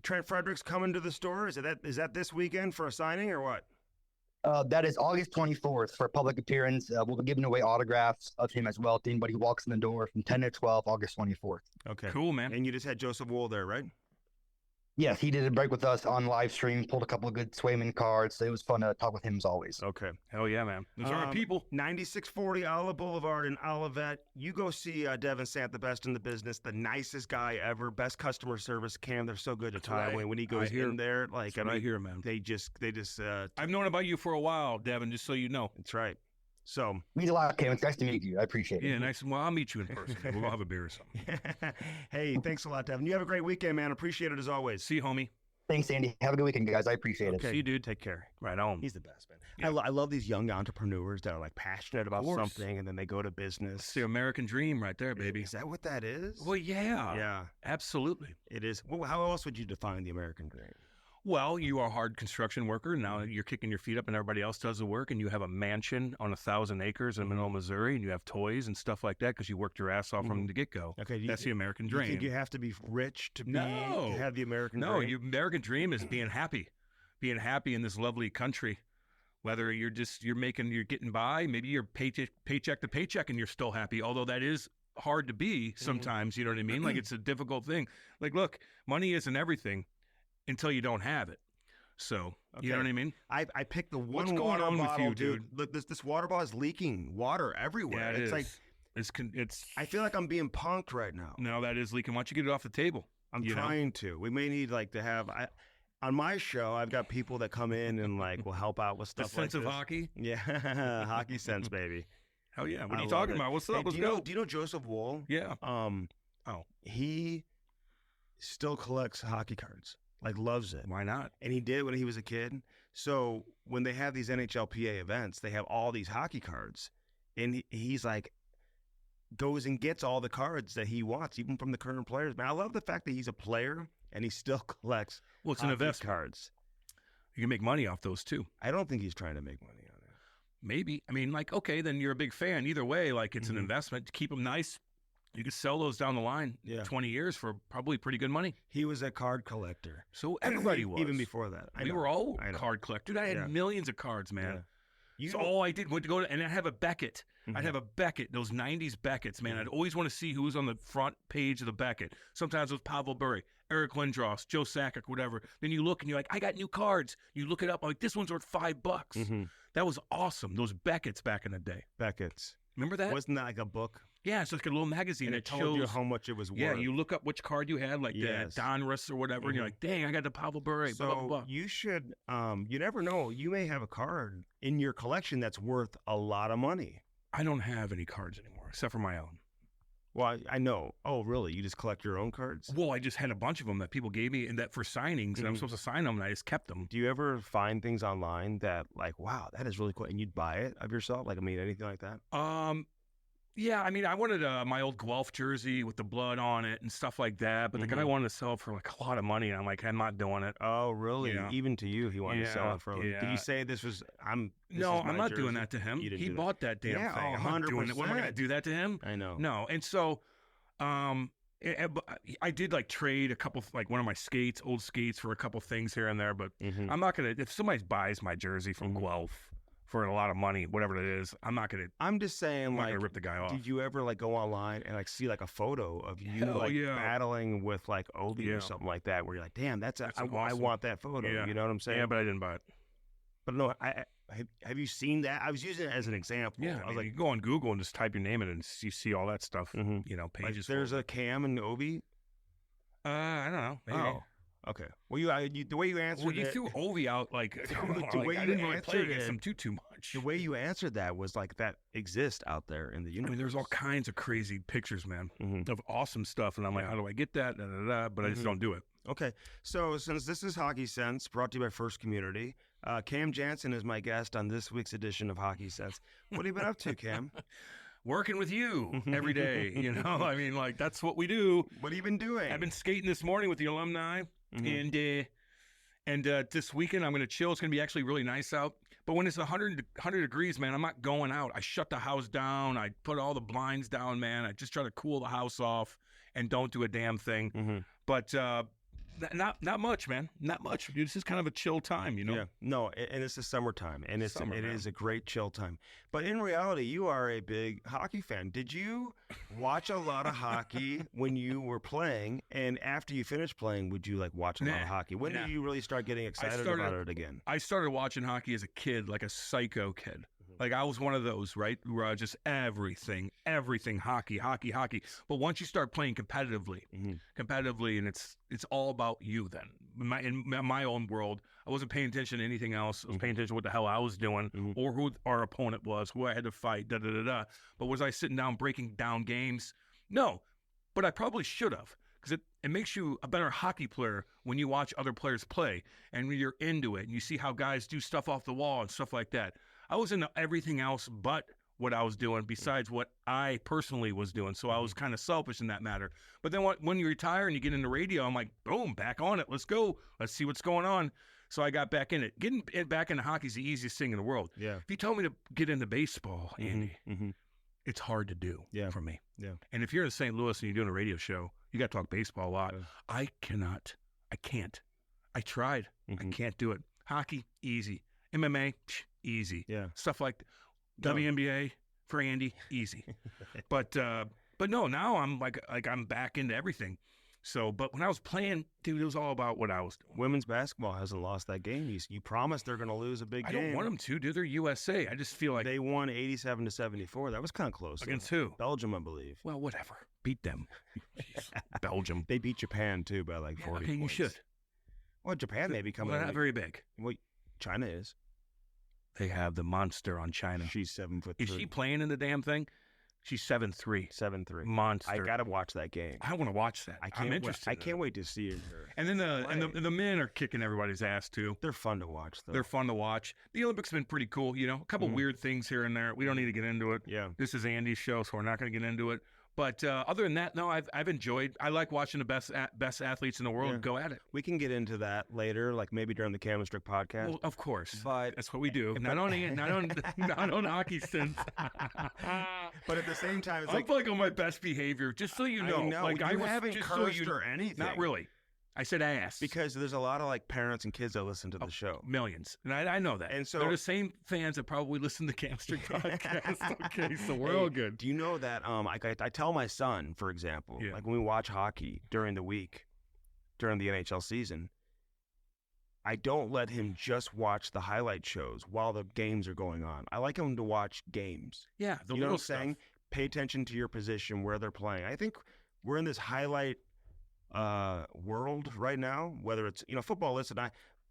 [SPEAKER 1] Trent Frederick's coming to the store. Is that this weekend for a signing or what?
[SPEAKER 3] That is August 24th for a public appearance. We'll be giving away autographs of him as well to anybody who walks in the door from 10 to 12, August 24th.
[SPEAKER 1] Okay,
[SPEAKER 2] Cool, man.
[SPEAKER 1] And you just had Joseph Wool there, right?
[SPEAKER 3] Yes, he did a break with us on live stream, pulled a couple of good Swayman cards. So it was fun to talk with him as always.
[SPEAKER 1] Okay.
[SPEAKER 2] Hell yeah, man. Those are our people.
[SPEAKER 1] 9640 Olive Boulevard in Olivet. You go see Devin Sant, the best in the business, the nicest guy ever, best customer service. Cam, they're so good to talk when he goes in there. Like, I mean,
[SPEAKER 2] right here, man.
[SPEAKER 1] They just.
[SPEAKER 2] I've known about you for a while, Devin, just so you know.
[SPEAKER 1] That's right. So
[SPEAKER 3] means a lot, Cam. It's nice to meet you. I appreciate it.
[SPEAKER 2] Yeah, nice. Well, I'll meet you in person. We'll have a beer or something.
[SPEAKER 1] Hey, thanks a lot, Devin. You have a great weekend, man. Appreciate it as always.
[SPEAKER 2] See you, homie.
[SPEAKER 3] Thanks, Andy. Have a good weekend, guys. I appreciate it.
[SPEAKER 2] See you, dude.
[SPEAKER 1] Take care.
[SPEAKER 2] Right on.
[SPEAKER 1] He's the best, man.
[SPEAKER 2] Yeah.
[SPEAKER 1] I love these young entrepreneurs that are like passionate about something and then they go to business.
[SPEAKER 2] It's the American dream right there, baby.
[SPEAKER 1] Is that what that is?
[SPEAKER 2] Well, yeah.
[SPEAKER 1] Yeah.
[SPEAKER 2] Absolutely.
[SPEAKER 1] It is. Well, how else would you define the American dream?
[SPEAKER 2] Well, you are a hard construction worker. Now you're kicking your feet up and everybody else does the work, and you have a mansion on 1,000 acres in the middle of Missouri, and you have toys and stuff like that because you worked your ass off from the get-go.
[SPEAKER 1] Okay,
[SPEAKER 2] that's the American dream.
[SPEAKER 1] You think you have to be rich to have the American dream?
[SPEAKER 2] No, your American dream is being happy in this lovely country. Whether you're getting by, maybe you're paycheck to paycheck and you're still happy, although that is hard to be sometimes, you know what I mean? Like, it's a difficult thing. Like, look, money isn't everything until you don't have it. So, you know what I mean?
[SPEAKER 1] I picked the one
[SPEAKER 2] What's going
[SPEAKER 1] water
[SPEAKER 2] on
[SPEAKER 1] bottle,
[SPEAKER 2] with you, dude?
[SPEAKER 1] Look, this water bottle is leaking water everywhere.
[SPEAKER 2] Yeah,
[SPEAKER 1] It's like
[SPEAKER 2] it's.
[SPEAKER 1] I feel like I'm being punked right now.
[SPEAKER 2] No, that is leaking. Why don't you get it off the table?
[SPEAKER 1] I'm trying to. We may need to have. On my show, I've got people that come in and will help out with stuff
[SPEAKER 2] like
[SPEAKER 1] this.
[SPEAKER 2] Sense of hockey?
[SPEAKER 1] Yeah, hockey sense, baby.
[SPEAKER 2] Hell yeah. What are you talking about? What's up? Let's go.
[SPEAKER 1] Do you know Joseph Wool?
[SPEAKER 2] Yeah.
[SPEAKER 1] He still collects hockey cards. Loves it.
[SPEAKER 2] Why not?
[SPEAKER 1] And he did when he was a kid. So when they have these NHLPA events, they have all these hockey cards. And he's goes and gets all the cards that he wants, even from the current players. Man, I love the fact that he's a player and he still collects
[SPEAKER 2] it's an investment
[SPEAKER 1] cards.
[SPEAKER 2] You can make money off those too.
[SPEAKER 1] I don't think he's trying to make money on it.
[SPEAKER 2] Maybe. I mean, okay, then you're a big fan. Either way, it's an investment to keep them nice. You could sell those down the line 20 years for probably pretty good money.
[SPEAKER 1] He was a card collector.
[SPEAKER 2] So everybody was.
[SPEAKER 1] Even before that.
[SPEAKER 2] We were all card collectors. Dude, I had millions of cards, man.
[SPEAKER 1] Yeah.
[SPEAKER 2] So all I did was to go and I'd have a Beckett. I'd have a Beckett, those 90s Becketts, man. I'd always want to see who was on the front page of the Beckett. Sometimes it was Pavel Bure, Eric Lindros, Joe Sakic, whatever. Then you look and you're like, I got new cards. You look it up. I'm like, this one's worth $5. That was awesome. Those Becketts back in the day.
[SPEAKER 1] Beckett's.
[SPEAKER 2] Remember that?
[SPEAKER 1] Wasn't that like a book?
[SPEAKER 2] Yeah, it's like a little magazine.
[SPEAKER 1] And it told you how much it was worth.
[SPEAKER 2] Yeah, you look up which card you had, the Donruss or whatever, and you're like, dang, I got the Pavel Bure,
[SPEAKER 1] so
[SPEAKER 2] blah, blah, blah.
[SPEAKER 1] You should, you never know. You may have a card in your collection that's worth a lot of money.
[SPEAKER 2] I don't have any cards anymore, except for my own.
[SPEAKER 1] Well, I know. Oh, really? You just collect your own cards?
[SPEAKER 2] Well, I just had a bunch of them that people gave me and that for signings, and I'm supposed to sign them, and I just kept them.
[SPEAKER 1] Do you ever find things online that wow, that is really cool, and you'd buy it of yourself? Anything like that?
[SPEAKER 2] Yeah, I mean, I wanted my old Guelph jersey with the blood on it and stuff like that, but the guy wanted to sell it for a lot of money, and I'm like, I'm not doing it.
[SPEAKER 1] Oh, really?
[SPEAKER 2] Yeah.
[SPEAKER 1] Even to you, he wanted to sell it for.
[SPEAKER 2] Yeah.
[SPEAKER 1] Did you say this was?
[SPEAKER 2] No, I'm not doing that to him. He bought that damn thing. I'm not doing it. What am I going to do that to him?
[SPEAKER 1] I know.
[SPEAKER 2] No, and so, I did trade a couple, one of my old skates for a couple things here and there, but I'm not gonna. If somebody buys my jersey from Guelph for a lot of money, whatever it is, I'm not gonna.
[SPEAKER 1] I'm just saying,
[SPEAKER 2] I'm not gonna rip the guy off.
[SPEAKER 1] Did you ever go online and see a photo of you battling with Obi or something like that, where you're like, damn, that's awesome. I want that photo.
[SPEAKER 2] Yeah.
[SPEAKER 1] You know what I'm saying?
[SPEAKER 2] Yeah, but I didn't buy it.
[SPEAKER 1] But no, have you seen that? I was using it as an example.
[SPEAKER 2] Yeah, I was you go on Google and just type your name in and you see all that stuff. Pages.
[SPEAKER 1] There's a Cam and Obi.
[SPEAKER 2] I don't know. Maybe.
[SPEAKER 1] Oh. Okay. Well, you the way you answered
[SPEAKER 2] you threw Ovi out
[SPEAKER 1] the way
[SPEAKER 2] I
[SPEAKER 1] you
[SPEAKER 2] didn't really play
[SPEAKER 1] answered
[SPEAKER 2] against
[SPEAKER 1] it,
[SPEAKER 2] him too much.
[SPEAKER 1] The way you answered that was that exists out there in the universe.
[SPEAKER 2] I mean, there's all kinds of crazy pictures, man, of awesome stuff, and I'm like, how do I get that? Da, da, da, but I just don't do it.
[SPEAKER 1] Okay. So since this is Hockey Sense, brought to you by First Community, Cam Janssen is my guest on this week's edition of Hockey Sense. What have you been up to, Cam?
[SPEAKER 2] Working with you every day, I mean, that's what we do.
[SPEAKER 1] What have you been doing?
[SPEAKER 2] I've been skating this morning with the alumni, and this weekend I'm going to chill. It's going to be actually really nice out. But when it's 100 degrees, man, I'm not going out. I shut the house down. I put all the blinds down, man. I just try to cool the house off and don't do a damn thing. But Not much, man. Not much. Dude, this is kind of a chill time, you know?
[SPEAKER 1] Yeah. No, and it's the summertime, and it
[SPEAKER 2] Man.
[SPEAKER 1] is a great chill time. But in reality, you are a big hockey fan. Did you watch a lot of hockey when you were playing? And after you finished playing, would you like watch a lot of hockey? When did you really start getting excited about it again?
[SPEAKER 2] I started watching hockey as a kid, like a psycho kid. Like I was one of those, right? Where just everything, hockey. But once you start playing competitively, and it's all about you then. In my own world, I wasn't paying attention to anything else. I was paying attention to what the hell I was doing or who our opponent was, who I had to fight, da-da-da-da. But was I sitting down breaking down games? No, but I probably should have. Because it makes you a better hockey player when you watch other players play and when you're into it and you see how guys do stuff off the wall and stuff like that. I was into everything else but what I was doing besides what I personally was doing. So I was kind of selfish in that matter. But then when you retire and you get into radio, I'm like, boom, back on it. Let's go. Let's see what's going on. So I got back in it. Getting back into hockey is the easiest thing in the world. Yeah. If you told me to get into baseball, Andy, it's hard to do for me. Yeah. And if you're in St. Louis and you're doing a radio show, you got to talk baseball a lot. I can't. I tried. I can't do it. Hockey, easy. MMA, easy. Yeah. Stuff like WNBA for Andy, easy. But no, now I'm like I'm back into everything. So, but when I was playing, dude, it was all about what I was doing.
[SPEAKER 1] Women's basketball hasn't lost that game. You promised they're going to lose a big game.
[SPEAKER 2] I don't want them to, dude. They're USA. I just feel like
[SPEAKER 1] they won 87-74. That was kind of close.
[SPEAKER 2] Against who?
[SPEAKER 1] Belgium, I believe.
[SPEAKER 2] Well, whatever. Beat them. Belgium.
[SPEAKER 1] They beat Japan too by like 40
[SPEAKER 2] points. You should.
[SPEAKER 1] Well, Japan may be coming.
[SPEAKER 2] Well, they're not very big.
[SPEAKER 1] Well, China is.
[SPEAKER 2] They have the monster on China.
[SPEAKER 1] She's 7'3".
[SPEAKER 2] Is she playing in the damn thing? She's 7'3".
[SPEAKER 1] 7'3".
[SPEAKER 2] Monster.
[SPEAKER 1] I gotta watch that game.
[SPEAKER 2] I want to watch that. I'm interested.
[SPEAKER 1] I can't wait to see her.
[SPEAKER 2] And then the men are kicking everybody's ass too.
[SPEAKER 1] They're fun to watch though.
[SPEAKER 2] They're fun to watch. The Olympics have been pretty cool. You know, a couple weird things here and there. We don't need to get into it.
[SPEAKER 1] Yeah.
[SPEAKER 2] This is Andy's show, so we're not going to get into it. But other than that, no, I've enjoyed. I like watching the best athletes in the world go at it.
[SPEAKER 1] We can get into that later, like maybe during the Cam and Strick podcast.
[SPEAKER 2] Well, of course,
[SPEAKER 1] but
[SPEAKER 2] that's what we do. Not on hockey stints.
[SPEAKER 1] But at the same time, it's
[SPEAKER 2] I'm like on my best behavior, just so you know.
[SPEAKER 1] I know.
[SPEAKER 2] Like
[SPEAKER 1] you haven't cursed or anything.
[SPEAKER 2] Not really. I said ass.
[SPEAKER 1] Because there's a lot of like parents and kids that listen to the show.
[SPEAKER 2] Millions. And I know that.
[SPEAKER 1] And so
[SPEAKER 2] they're the same fans that probably listen to Cam and Strick podcast. Okay, so we're all good.
[SPEAKER 1] Do you know that I tell my son, for example, like when we watch hockey during the week, during the NHL season, I don't let him just watch the highlight shows while the games are going on. I like him to watch games.
[SPEAKER 2] Yeah,
[SPEAKER 1] you know what I'm saying? Pay attention to your position, where they're playing. I think we're in this highlight world right now, whether it's football. Listen,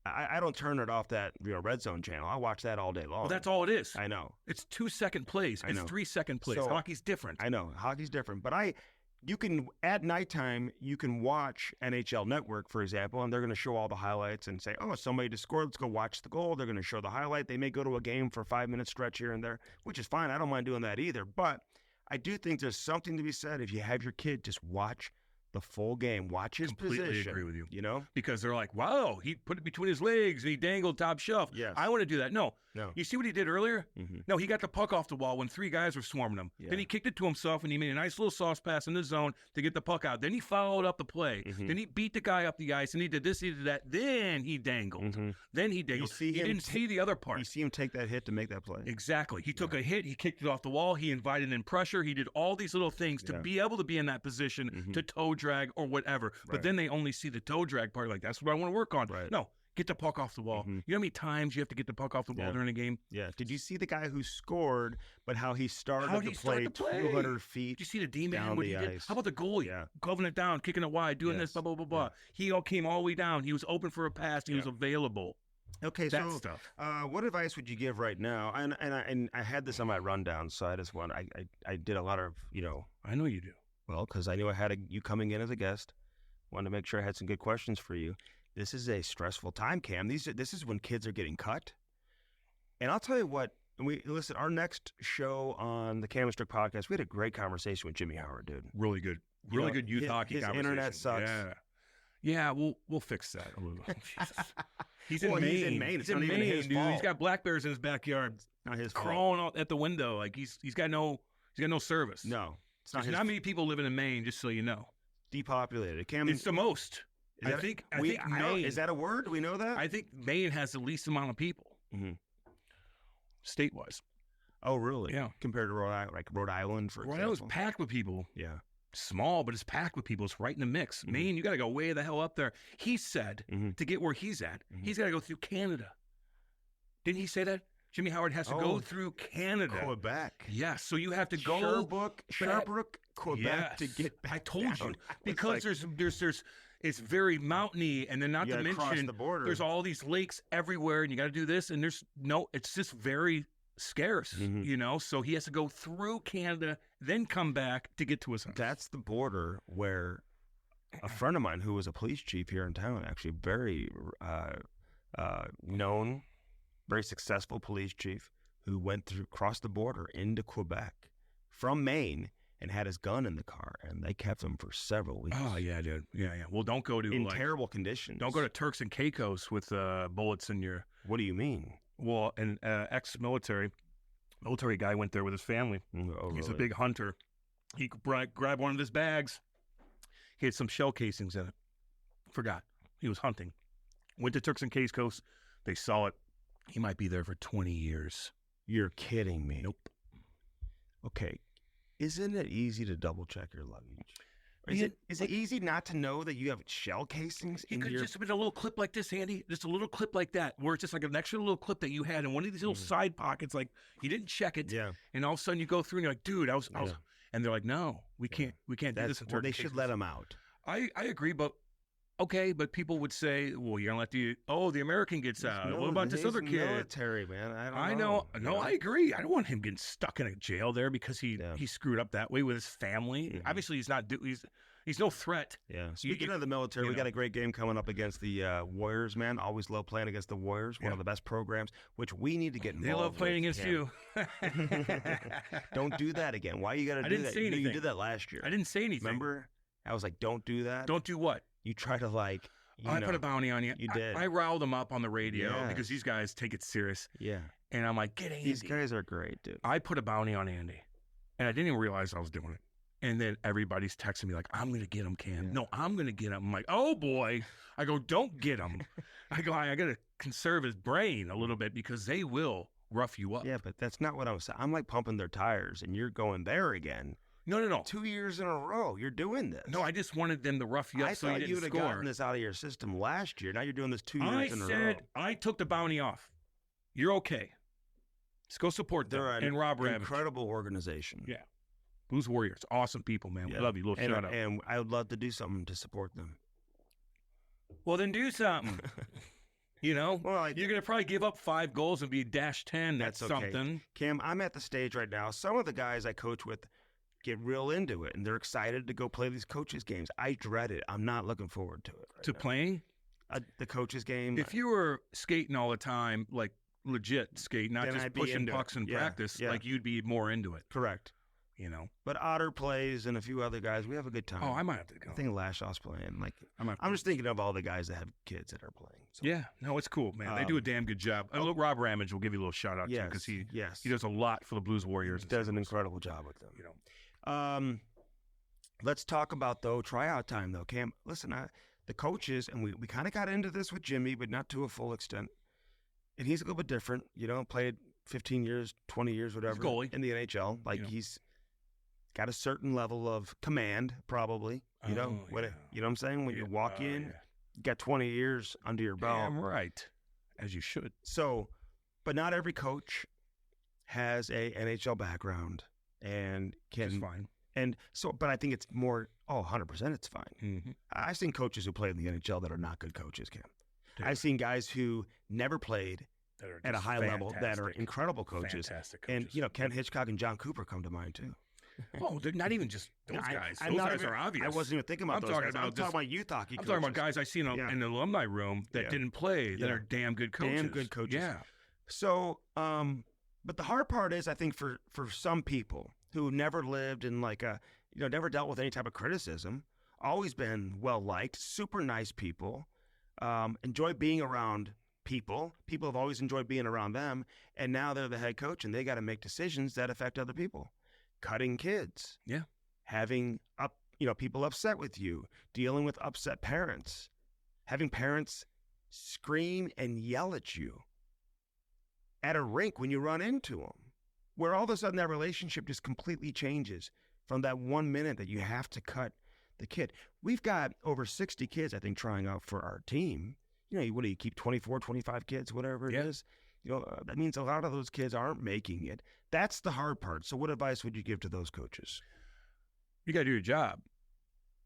[SPEAKER 1] I don't turn it off that Red Zone channel. I watch that all day long.
[SPEAKER 2] Well, that's all it is.
[SPEAKER 1] I know
[SPEAKER 2] it's 2-second plays. It's 3-second plays. So, hockey's different.
[SPEAKER 1] I know hockey's different, but you can at nighttime you can watch NHL Network, for example, and they're going to show all the highlights and say, oh, somebody just scored, let's go watch the goal. They're going to show the highlight. They may go to a game for a 5-minute stretch here and there, which is fine. I don't mind doing that either, but I do think there's something to be said if you have your kid just watch the full game, watch his position.
[SPEAKER 2] Completely agree with you.
[SPEAKER 1] You know?
[SPEAKER 2] Because they're like, wow, he put it between his legs and he dangled top shelf.
[SPEAKER 1] Yes.
[SPEAKER 2] I want to do that. No. You see what he did earlier?
[SPEAKER 1] Mm-hmm.
[SPEAKER 2] No, he got the puck off the wall when 3 guys were swarming him. Yeah. Then he kicked it to himself and he made a nice little sauce pass in the zone to get the puck out. Then he followed up the play. Mm-hmm. Then he beat the guy up the ice and he did this, he did that. Then he dangled. Mm-hmm. Then he dangled. He didn't see the other part.
[SPEAKER 1] You see him take that hit to make that play.
[SPEAKER 2] Exactly. He took a hit. He kicked it off the wall. He invited in pressure. He did all these little things to be able to be in that position to toe drag or whatever. Right. But then they only see the toe drag part. Like, that's what I want to work on. Right. No. Get the puck off the wall. You know how many times you have to get the puck off the wall during a game?
[SPEAKER 1] Yeah. Did you see the guy who scored, but how he started the play 200 feet
[SPEAKER 2] Did you see the D-man?
[SPEAKER 1] down
[SPEAKER 2] what
[SPEAKER 1] the
[SPEAKER 2] he did?
[SPEAKER 1] ice?
[SPEAKER 2] How about the goalie?
[SPEAKER 1] Yeah.
[SPEAKER 2] Covering it down, kicking it wide, doing this, blah, blah, blah, blah.
[SPEAKER 1] Yeah.
[SPEAKER 2] He all came all the way down. He was open for a pass. He was available.
[SPEAKER 1] Okay,
[SPEAKER 2] that
[SPEAKER 1] so
[SPEAKER 2] stuff.
[SPEAKER 1] What advice would you give right now? And I had this on my rundown, so I just want I did a lot of
[SPEAKER 2] I know you do.
[SPEAKER 1] Well, because I knew I had you coming in as a guest. Wanted to make sure I had some good questions for you. This is a stressful time, Cam. This is when kids are getting cut. And I'll tell you what, listen, our next show on the Cam and Strick podcast, we had a great conversation with Jimmy Howard, dude.
[SPEAKER 2] Really good. Really good youth hockey
[SPEAKER 1] his
[SPEAKER 2] conversation.
[SPEAKER 1] Internet sucks.
[SPEAKER 2] Yeah, we'll fix that a little. He's in
[SPEAKER 1] Well,
[SPEAKER 2] Maine.
[SPEAKER 1] he's in Maine. It's not even his
[SPEAKER 2] dude.
[SPEAKER 1] fault.
[SPEAKER 2] He's got black bears in his backyard.
[SPEAKER 1] It's not his fault.
[SPEAKER 2] Crawling out at the window. Like he's got no service.
[SPEAKER 1] No. It's not
[SPEAKER 2] There's not many people living in Maine, just so you know.
[SPEAKER 1] Depopulated.
[SPEAKER 2] It's the most. I think Maine.
[SPEAKER 1] Is that a word? Do we know that?
[SPEAKER 2] I think Maine has the least amount of people, state-wise.
[SPEAKER 1] Oh, really?
[SPEAKER 2] Yeah.
[SPEAKER 1] Compared to Rhode Island, for example.
[SPEAKER 2] Rhode Island's packed with people.
[SPEAKER 1] Yeah.
[SPEAKER 2] Small, but it's packed with people. It's right in the mix. Maine, you got to go way the hell up there. He said to get where he's at, he's got to go through Canada. Didn't he say that? Jimmy Howard has to go through Canada.
[SPEAKER 1] Quebec.
[SPEAKER 2] Yes, so you have to go
[SPEAKER 1] Sherbrooke, Quebec to get back.
[SPEAKER 2] I told you. Because there's it's very mountainy, and then not to mention
[SPEAKER 1] the border.
[SPEAKER 2] There's all these lakes everywhere, and you got to do this, and it's just very scarce, so he has to go through Canada, then come back to get to his house.
[SPEAKER 1] That's the border where a friend of mine who was a police chief here in town, actually very known, very successful police chief, who crossed the border into Quebec from Maine and had his gun in the car, and they kept him for several weeks.
[SPEAKER 2] Oh, yeah, dude. Yeah. Well, don't go to...
[SPEAKER 1] in terrible conditions.
[SPEAKER 2] Don't go to Turks and Caicos with bullets in your...
[SPEAKER 1] What do you mean?
[SPEAKER 2] Well, an ex-military guy went there with his family.
[SPEAKER 1] Oh,
[SPEAKER 2] He's
[SPEAKER 1] really?
[SPEAKER 2] a big hunter. He grabbed one of his bags. He had some shell casings in it. Forgot. He was hunting. Went to Turks and Caicos. They saw it. He might be there for 20 years.
[SPEAKER 1] You're kidding me.
[SPEAKER 2] Nope.
[SPEAKER 1] Okay. Isn't it easy to double-check your luggage? Is it easy not to know that you have shell casings in your...
[SPEAKER 2] It could just have been a little clip like this, Andy. Just a little clip like that, where it's just like an extra little clip that you had in one of these little side pockets. Like, he didn't check it.
[SPEAKER 1] Yeah.
[SPEAKER 2] And all of a sudden you go through and you're like, dude, I was... And they're like, no, we can't do this.
[SPEAKER 1] Well, they should let him out.
[SPEAKER 2] I agree, but... Okay, but people would say, well, you're going to let the American gets out. What about this other kid?
[SPEAKER 1] Military, man.
[SPEAKER 2] I know. No, I agree. I don't want him getting stuck in a jail there because he screwed up that way with his family. Obviously, he's no threat.
[SPEAKER 1] Yeah. Speaking of the military, we got a great game coming up against the Warriors, man. Always love playing against the Warriors. One of the best programs, which we need to get involved with.
[SPEAKER 2] They love playing against you.
[SPEAKER 1] Don't do that again. Why you got to do that?
[SPEAKER 2] I didn't say anything.
[SPEAKER 1] You did that last year.
[SPEAKER 2] I didn't say anything.
[SPEAKER 1] Remember? I was like, don't do that.
[SPEAKER 2] Don't do what?
[SPEAKER 1] You try to
[SPEAKER 2] I put a bounty on you.
[SPEAKER 1] You did.
[SPEAKER 2] I riled them up on the radio because these guys take it serious.
[SPEAKER 1] Yeah.
[SPEAKER 2] And I'm like, get Andy.
[SPEAKER 1] These guys are great, dude.
[SPEAKER 2] I put a bounty on Andy. And I didn't even realize I was doing it. And then everybody's texting me like, I'm going to get him, Cam.
[SPEAKER 1] Yeah.
[SPEAKER 2] No, I'm going to get him. I'm like, oh, boy. I go, don't get him. I go, I got to conserve his brain a little bit because they will rough you up.
[SPEAKER 1] Yeah, but that's not what I'm saying. I'm like pumping their tires, and you're going there again.
[SPEAKER 2] No.
[SPEAKER 1] 2 years in a row, you're doing this.
[SPEAKER 2] No, I just wanted them to rough you up so you didn't score. I thought you would have gotten
[SPEAKER 1] this out of your system last year. Now you're doing this 2 years in a row.
[SPEAKER 2] I took the bounty off. You're okay. Let's go support them.
[SPEAKER 1] They're
[SPEAKER 2] and Rob Ravage.
[SPEAKER 1] Incredible organization.
[SPEAKER 2] Yeah. Blues Warriors. Awesome people, man. We love you. Little shout out.
[SPEAKER 1] And I would love to do something to support them.
[SPEAKER 2] Well, then do something. Well, you're going to probably give up 5 goals and be -10. That's
[SPEAKER 1] okay.
[SPEAKER 2] Something.
[SPEAKER 1] Cam, I'm at the stage right now. Some of the guys I coach with get real into it, and they're excited to go play these coaches' games. I dread it. I'm not looking forward to it.
[SPEAKER 2] Playing?
[SPEAKER 1] The coaches' game.
[SPEAKER 2] If you were skating all the time, like legit skate, not just pushing pucks in practice, like you'd be more into it.
[SPEAKER 1] Correct. But Otter plays and a few other guys. We have a good time.
[SPEAKER 2] Oh, I might have to go.
[SPEAKER 1] I think Lashaw's playing. I'm just thinking of all the guys that have kids that are playing. So.
[SPEAKER 2] Yeah, no, it's cool, man. They do a damn good job. Rob Ramage will give you a little shout out too because he does a lot for the Blues Warriors.
[SPEAKER 1] He does an incredible job with them. Let's talk about tryout time though, Cam. Listen, the coaches, and we kind of got into this with Jimmy, but not to a full extent. And he's a little bit different. Played 15 years, 20 years, whatever, in the NHL. He's got a certain level of command, probably. You know what I'm saying? When you walk in, you got 20 years under your belt.
[SPEAKER 2] Damn right, as you should.
[SPEAKER 1] So, but not every coach has a NHL background and can.
[SPEAKER 2] It's fine.
[SPEAKER 1] And so, but I think it's more. 100%, it's fine.
[SPEAKER 2] Mm-hmm.
[SPEAKER 1] I've seen coaches who play in the NHL that are not good coaches, Cam. I've seen guys who never played at a high level that are incredible coaches.
[SPEAKER 2] Fantastic coaches.
[SPEAKER 1] And Ken Hitchcock and John Cooper come to mind too.
[SPEAKER 2] Oh, they're not even just those guys. Those guys are obvious.
[SPEAKER 1] I wasn't even thinking about those guys. I'm talking about youth hockey coaches.
[SPEAKER 2] I'm talking about guys I seen in the alumni room that didn't play that are damn good coaches.
[SPEAKER 1] Damn good coaches.
[SPEAKER 2] Yeah.
[SPEAKER 1] So, but the hard part is, I think, for some people who never lived in never dealt with any type of criticism, always been well-liked, super nice people, enjoy being around people. People have always enjoyed being around them, and now they're the head coach, and they got to make decisions that affect other people. Cutting kids.
[SPEAKER 2] Yeah.
[SPEAKER 1] Having people upset with you, dealing with upset parents. having parents scream and yell at you at a rink when you run into them, where all of a sudden that relationship just completely changes from that 1 minute that you have to cut the kid. We've got over 60 kids, I think, trying out for our team. What do you keep, 24, 25 kids, whatever it is? That means a lot of those kids aren't making it. That's the hard part. So what advice would you give to those coaches?
[SPEAKER 2] You got to do your job.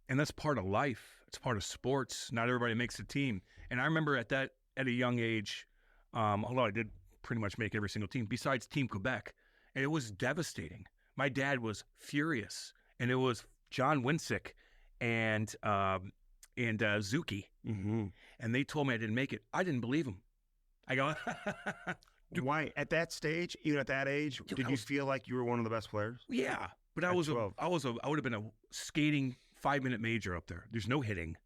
[SPEAKER 2] And that's part of life. It's part of sports. Not everybody makes a team. And I remember at a young age, although I did pretty much make every single team besides Team Quebec, and it was devastating. My dad was furious, and it was John Winsick and Zuki, and they told me I didn't make it. I didn't believe them. I go,
[SPEAKER 1] why? At that stage, even at that age, did you feel like you were one of the best players?
[SPEAKER 2] Yeah, but I would have been a skating 5-minute major up there. There's no hitting.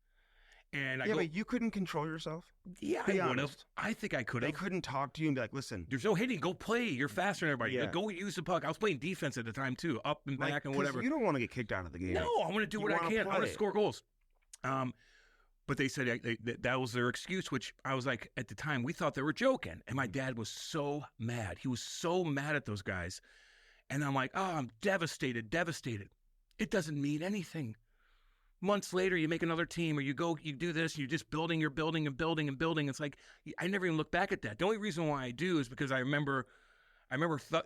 [SPEAKER 2] And
[SPEAKER 1] but you couldn't control yourself?
[SPEAKER 2] Yeah, I would have. I think I could have.
[SPEAKER 1] They couldn't talk to you and be like, listen.
[SPEAKER 2] There's no hitting. Go play. You're faster than everybody.
[SPEAKER 1] Yeah.
[SPEAKER 2] Go use the puck. I was playing defense at the time, too, up and back and whatever.
[SPEAKER 1] You don't want to get kicked out of the game.
[SPEAKER 2] No, I want to do what I can. I want to score goals. But they said that was their excuse, which I was like, at the time, we thought they were joking. And my dad was so mad. He was so mad at those guys. And I'm like, I'm devastated. It doesn't mean anything. Months later, you make another team, or you do this, and you're just building. It's like, I never even look back at that. The only reason why I do is because I remember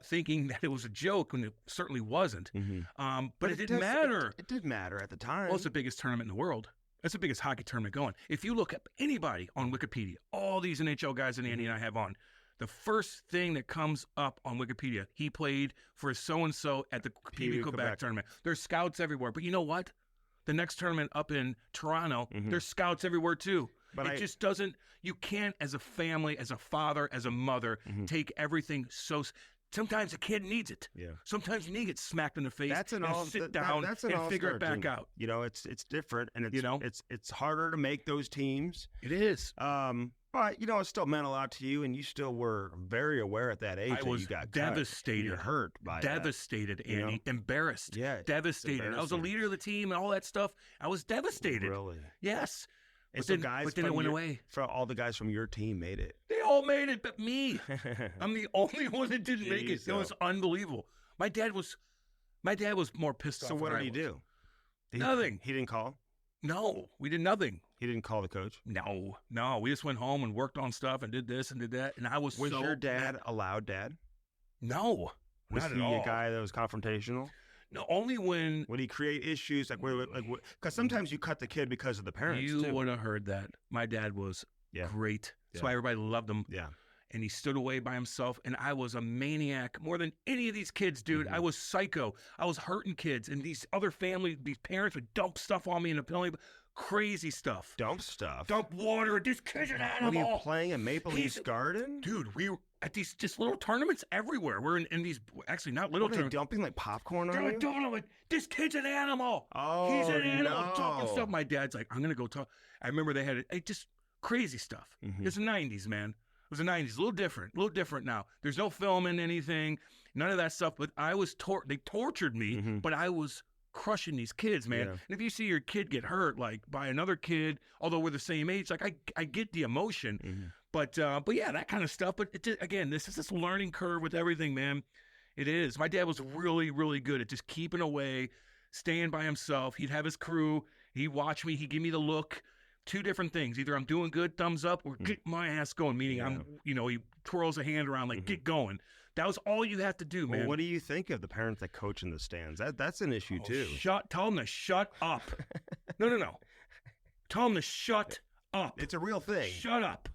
[SPEAKER 2] thinking that it was a joke when it certainly wasn't. But it didn't matter.
[SPEAKER 1] It did matter at the time.
[SPEAKER 2] Well, it's the biggest tournament in the world. That's the biggest hockey tournament going. If you look up anybody on Wikipedia, all these NHL guys that Andy and I have on, the first thing that comes up on Wikipedia, he played for so-and-so at the PB Quebec tournament. There's scouts everywhere. But you know what? The next tournament up in Toronto, there's scouts everywhere too. But it just doesn't, you can't as a family, as a father, as a mother, take everything so, sometimes a kid needs it. Yeah. Sometimes you need to get smacked in the face sit down and figure it back out.
[SPEAKER 1] It's different, and it's harder to make those teams.
[SPEAKER 2] It is.
[SPEAKER 1] But, it still meant a lot to you, and you still were very aware at that age
[SPEAKER 2] I was
[SPEAKER 1] you got
[SPEAKER 2] devastated.
[SPEAKER 1] You're hurt by
[SPEAKER 2] devastated,
[SPEAKER 1] that.
[SPEAKER 2] Andy. Embarrassed.
[SPEAKER 1] Yeah.
[SPEAKER 2] Devastated. I was a leader of the team and all that stuff. I was devastated.
[SPEAKER 1] Really?
[SPEAKER 2] Yes.
[SPEAKER 1] And
[SPEAKER 2] But then it went away.
[SPEAKER 1] For all the guys from your team made it.
[SPEAKER 2] They all made it but me. I'm the only one that didn't make it. It was unbelievable. My dad was more pissed off.
[SPEAKER 1] So what did he do?
[SPEAKER 2] Nothing.
[SPEAKER 1] He didn't call?
[SPEAKER 2] No, we did nothing.
[SPEAKER 1] He didn't call the coach?
[SPEAKER 2] No. We just went home and worked on stuff and did this and did that. And I was
[SPEAKER 1] your dad a loud dad?
[SPEAKER 2] No,
[SPEAKER 1] was
[SPEAKER 2] not
[SPEAKER 1] he
[SPEAKER 2] at all.
[SPEAKER 1] A guy that was confrontational?
[SPEAKER 2] No, only when...
[SPEAKER 1] Would he create issues? Because sometimes you cut the kid because of the parents,
[SPEAKER 2] You would have heard that. My dad was great. That's why everybody loved him.
[SPEAKER 1] Yeah.
[SPEAKER 2] And he stood away by himself, and I was a maniac more than any of these kids, dude. I was psycho. I was hurting kids, and these other families, these parents would dump stuff on me in a penalty. Crazy stuff.
[SPEAKER 1] Dump stuff?
[SPEAKER 2] Dump water. This kid's an animal.
[SPEAKER 1] Were you playing in Maple Leafs Garden?
[SPEAKER 2] Dude, we were at these just little tournaments everywhere. We're in these, actually not little tournaments.
[SPEAKER 1] Dumping like popcorn on you?
[SPEAKER 2] Dumping like, this kid's an animal.
[SPEAKER 1] Oh,
[SPEAKER 2] he's an animal. Talking stuff. My dad's like, I'm going to go talk. I remember they had just crazy stuff. It's the 90s, man. It was the 90s. A little different now. There's no filming anything, none of that stuff. But I was they tortured me, but I was crushing these kids, man. Yeah. And if you see your kid get hurt, like by another kid, although we're the same age, like I get the emotion. But yeah, that kind of stuff. But again, this is this learning curve with everything, man. It is. My dad was really, really good at just keeping away, staying by himself. He'd have his crew. He'd watch me. He'd give me the look. Two different things. Either I'm doing good, thumbs up, or get my ass going, meaning I'm, he twirls a hand around like, get going. That was all you have to do, man.
[SPEAKER 1] Well, what do you think of the parents that coach in the stands? That's an issue, too.
[SPEAKER 2] Tell them to shut up. No. Tell them to shut up.
[SPEAKER 1] It's a real thing.
[SPEAKER 2] Shut up.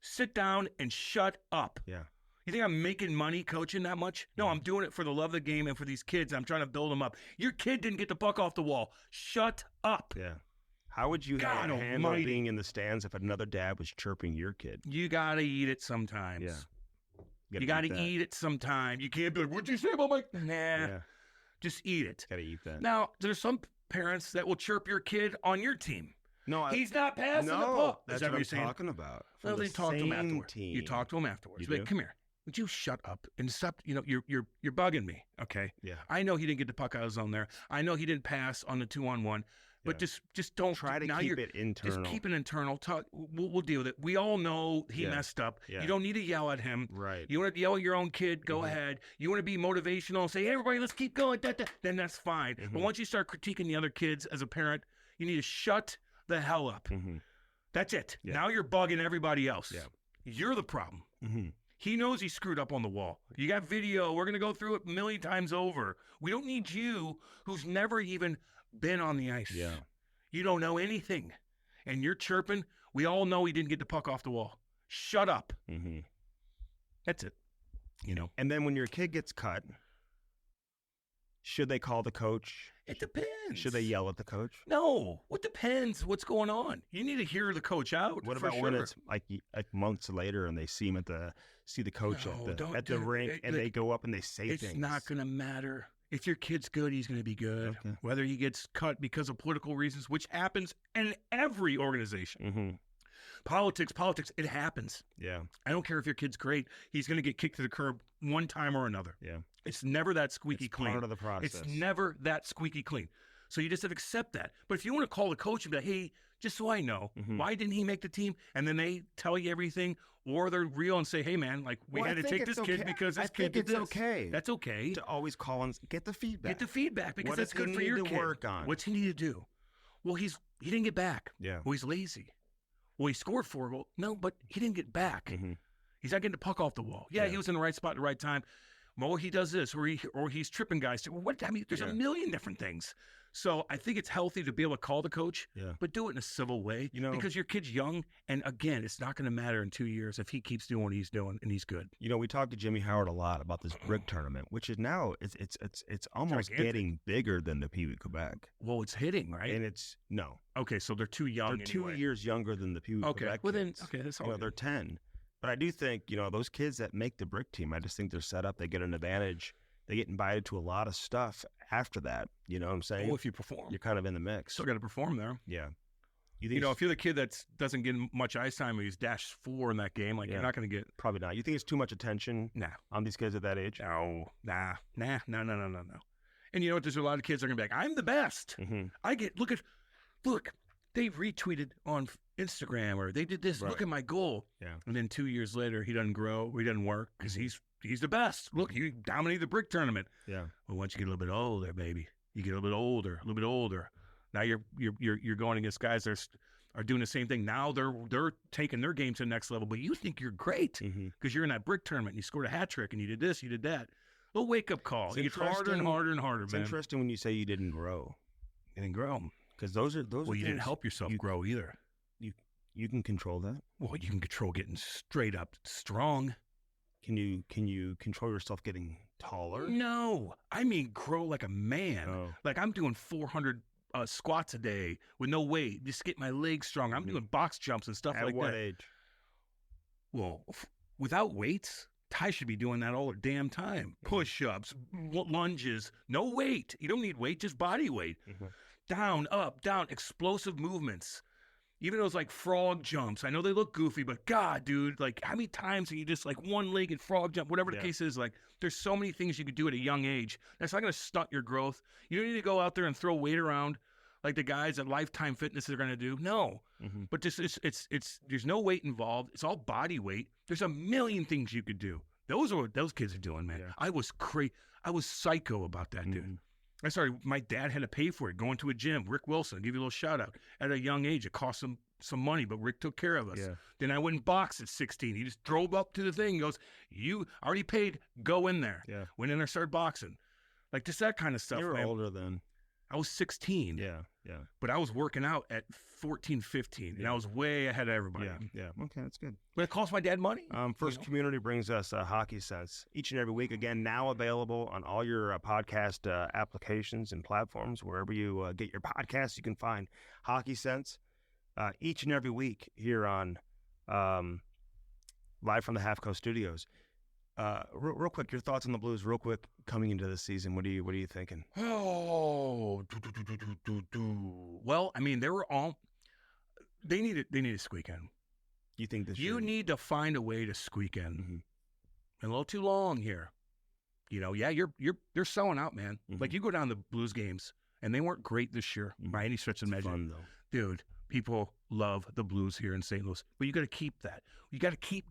[SPEAKER 2] Sit down and shut up.
[SPEAKER 1] Yeah.
[SPEAKER 2] You think I'm making money coaching that much? No, I'm doing it for the love of the game and for these kids. I'm trying to build them up. Your kid didn't get the puck off the wall. Shut up.
[SPEAKER 1] Yeah. How would you handle being in the stands if another dad was chirping your kid?
[SPEAKER 2] You got to eat it sometimes.
[SPEAKER 1] Yeah.
[SPEAKER 2] You got to eat it sometime. You can't be like, what'd you say about my... Nah. Yeah. Just eat it.
[SPEAKER 1] Got to eat that.
[SPEAKER 2] Now, there's some parents that will chirp your kid on your team.
[SPEAKER 1] No,
[SPEAKER 2] he's not passing the puck.
[SPEAKER 1] That's what I'm talking about.
[SPEAKER 2] Well, they talk to him afterwards.
[SPEAKER 1] Team.
[SPEAKER 2] You talk to him afterwards. Like, come here. Would you shut up and stop? You're bugging me. Okay.
[SPEAKER 1] Yeah.
[SPEAKER 2] I know he didn't get the puck out of his zone there. I know he didn't pass on the 2-on-1. But just don't
[SPEAKER 1] try to
[SPEAKER 2] now
[SPEAKER 1] keep it internal.
[SPEAKER 2] Just keep it internal. Talk. We'll deal with it. We all know he messed up.
[SPEAKER 1] Yeah.
[SPEAKER 2] You don't need to yell at him.
[SPEAKER 1] Right.
[SPEAKER 2] You want to yell at your own kid? Go ahead. You want to be motivational and say, hey, everybody, let's keep going. Then that's fine. But once you start critiquing the other kids as a parent, you need to shut the hell up. That's it.
[SPEAKER 1] Yeah.
[SPEAKER 2] Now you're bugging everybody else.
[SPEAKER 1] Yeah.
[SPEAKER 2] You're the problem. He knows he screwed up on the wall. You got video. We're going to go through it a million times over. We don't need you, who's never even been on the ice.
[SPEAKER 1] Yeah.
[SPEAKER 2] You don't know anything. And you're chirping. We all know he didn't get the puck off the wall. Shut up. That's it.
[SPEAKER 1] And then when your kid gets cut, should they call the coach?
[SPEAKER 2] It depends.
[SPEAKER 1] Should they yell at the coach?
[SPEAKER 2] No. It depends what's going on. You need to hear the coach out.
[SPEAKER 1] What about when it's like months later and they see him see the coach at the rink and they go up and they say things?
[SPEAKER 2] It's not going to matter. If your kid's good, he's going to be good. Okay. Whether he gets cut because of political reasons, which happens in every organization. Politics, it happens.
[SPEAKER 1] Yeah.
[SPEAKER 2] I don't care if your kid's great. He's going to get kicked to the curb one time or another.
[SPEAKER 1] Yeah.
[SPEAKER 2] It's never that squeaky clean.
[SPEAKER 1] Part of the process.
[SPEAKER 2] It's never that squeaky clean. So you just have to accept that. But if you want to call the coach and be like, hey, just so I know, why didn't he make the team? And then they tell you everything, or they're real and say, hey, man, like we had to take this kid because this kid did this.
[SPEAKER 1] Okay.
[SPEAKER 2] That's okay.
[SPEAKER 1] To always call and get the feedback.
[SPEAKER 2] Get the feedback because
[SPEAKER 1] what
[SPEAKER 2] that's good for your kid.
[SPEAKER 1] Work on?
[SPEAKER 2] What's he need to do? Well, he didn't get back.
[SPEAKER 1] Yeah.
[SPEAKER 2] Well, he's lazy. Well, he scored 4 goals. No, but he didn't get back. He's not getting the puck off the wall. Yeah, he was in the right spot at the right time. Well, he does this, or he's tripping guys. Well, there's a million different things. So I think it's healthy to be able to call the coach, but do it in a civil way. Because your kid's young, and again, it's not going to matter in 2 years if he keeps doing what he's doing and he's good.
[SPEAKER 1] We talked to Jimmy Howard a lot about this brick tournament, which is now it's almost getting bigger than the Pee Wee Quebec.
[SPEAKER 2] Well, it's hitting, right?
[SPEAKER 1] And it's no.
[SPEAKER 2] Okay, so they're too young.
[SPEAKER 1] They're 2 years younger than the Pee Wee Quebec.
[SPEAKER 2] Well then,
[SPEAKER 1] kids.
[SPEAKER 2] okay, that's all.
[SPEAKER 1] They're 10. But I do think, those kids that make the brick team, I just think they're set up. They get an advantage. They get invited to a lot of stuff after that. You know what I'm saying?
[SPEAKER 2] Oh, if you perform.
[SPEAKER 1] You're kind of in the mix.
[SPEAKER 2] Still got to perform there.
[SPEAKER 1] Yeah.
[SPEAKER 2] If you're the kid that doesn't get much ice time, or he's -4 in that game, you're not going to get.
[SPEAKER 1] Probably not. You think it's too much attention on these kids at that age?
[SPEAKER 2] No. Nah. No. And you know what? There's a lot of kids that are going to be like, I'm the best. Look, they retweeted on Instagram, or they did this. Right. Look at my goal.
[SPEAKER 1] Yeah.
[SPEAKER 2] And then 2 years later, he doesn't grow, or he doesn't work because he's the best. Look, he dominated the brick tournament.
[SPEAKER 1] Yeah.
[SPEAKER 2] Well, once you get a little bit older, baby, you get a little bit older. Now you're going against guys that are doing the same thing. Now they're taking their game to the next level, but you think you're great because you're in that brick tournament and you scored a hat trick and you did this, you did that. A wake up call. It gets harder and harder and harder, man.
[SPEAKER 1] It's interesting when you say you didn't grow.
[SPEAKER 2] You didn't grow.
[SPEAKER 1] Because those are
[SPEAKER 2] you didn't help yourself grow either.
[SPEAKER 1] You can control that.
[SPEAKER 2] Well, you can control getting straight up strong.
[SPEAKER 1] Can you control yourself getting taller?
[SPEAKER 2] No, I mean grow like a man.
[SPEAKER 1] Oh.
[SPEAKER 2] Like I'm doing 400 squats a day with no weight, just get my legs strong. I'm doing box jumps and stuff like that.
[SPEAKER 1] At what age?
[SPEAKER 2] Well, without weights, Ty should be doing that all the damn time. Push-ups, lunges, no weight. You don't need weight, just body weight. Down, up, down, explosive movements. Even those like frog jumps. I know they look goofy, but God, dude, like how many times are you just like one-legged frog jump, whatever the case is, like there's so many things you could do at a young age. That's not going to stunt your growth. You don't need to go out there and throw weight around like the guys at Lifetime Fitness are going to do. No. But this is it's there's no weight involved. It's all body weight. There's a million things you could do. Those are what those kids are doing, man. Yeah. I was psycho about that, dude. My dad had to pay for it, going to a gym. Rick Wilson, I'll give you a little shout out. At a young age, it cost him some money, but Rick took care of us. Yeah. Then I went and boxed at 16. He just drove up to the thing and goes, you already paid, go in there.
[SPEAKER 1] Yeah.
[SPEAKER 2] Went in there, started boxing. Like just that kind of stuff.
[SPEAKER 1] You were
[SPEAKER 2] man.
[SPEAKER 1] older then.
[SPEAKER 2] I was 16.
[SPEAKER 1] Yeah.
[SPEAKER 2] But I was working out at 14, 15, and I was way ahead of everybody.
[SPEAKER 1] Yeah. Okay, that's good.
[SPEAKER 2] But it cost my dad money.
[SPEAKER 1] First Community brings us Hockey Sense each and every week. Again, now available on all your podcast applications and platforms. Wherever you get your podcasts, you can find Hockey Sense each and every week here on live from the Half Coast Studios. Real quick, your thoughts on the Blues, real quick, coming into the season. What are you thinking?
[SPEAKER 2] Oh, well, I mean, they need to squeak in.
[SPEAKER 1] You think this?
[SPEAKER 2] You need to find a way to squeak in. A little too long here. They're selling out, man. Like you go down to Blues games and they weren't great this year by any stretch of the measure.
[SPEAKER 1] Fun, though.
[SPEAKER 2] Dude, people love the Blues here in St. Louis, but you got to keep that. You got to keep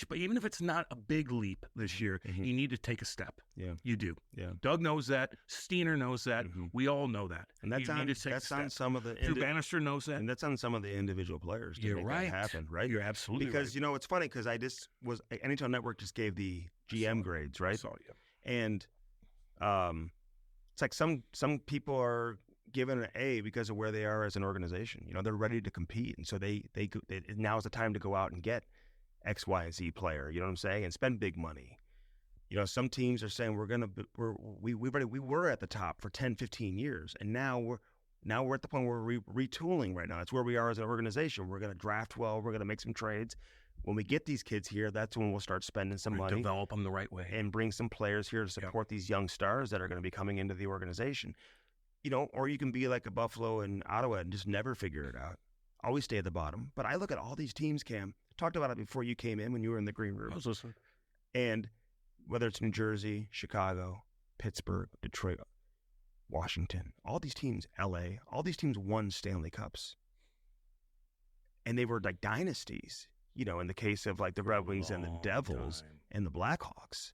[SPEAKER 2] but even if it's not a big leap this year, you need to take a step.
[SPEAKER 1] Yeah,
[SPEAKER 2] you do.
[SPEAKER 1] Yeah,
[SPEAKER 2] Doug knows that. Steiner knows that. We all know that.
[SPEAKER 1] And that's on some of the
[SPEAKER 2] Drew Bannister knows that,
[SPEAKER 1] and that's on some of the individual players. To
[SPEAKER 2] You're
[SPEAKER 1] make
[SPEAKER 2] right.
[SPEAKER 1] That happen, right?
[SPEAKER 2] You're absolutely
[SPEAKER 1] because
[SPEAKER 2] right.
[SPEAKER 1] you know it's funny because NHL Network just gave the GM grades, right?
[SPEAKER 2] I saw you.
[SPEAKER 1] And it's like some people are given an A because of where they are as an organization. You know, they're ready to compete, and so they now is the time to go out and get X, Y, and Z player. You know what I'm saying? And spend big money. You know, some teams are saying we were at the top for 10, 15 years, and now we're at the point where we're retooling right now. That's where we are as an organization. We're going to draft well. We're going to make some trades. When we get these kids here, that's when we'll start spending some money.
[SPEAKER 2] Develop them the right way.
[SPEAKER 1] And bring some players here to support these young stars that are going to be coming into the organization. You know, or you can be like a Buffalo and Ottawa and just never figure it out. Always stay at the bottom. But I look at all these teams, Cam. Talked about it before you came in when you were in the green room.
[SPEAKER 2] I was listening.
[SPEAKER 1] And whether it's New Jersey, Chicago, Pittsburgh, Detroit, Washington, all these teams, LA, all these teams won Stanley Cups. And they were like dynasties, you know, in the case of like the Red Wings and the Devils and the Blackhawks.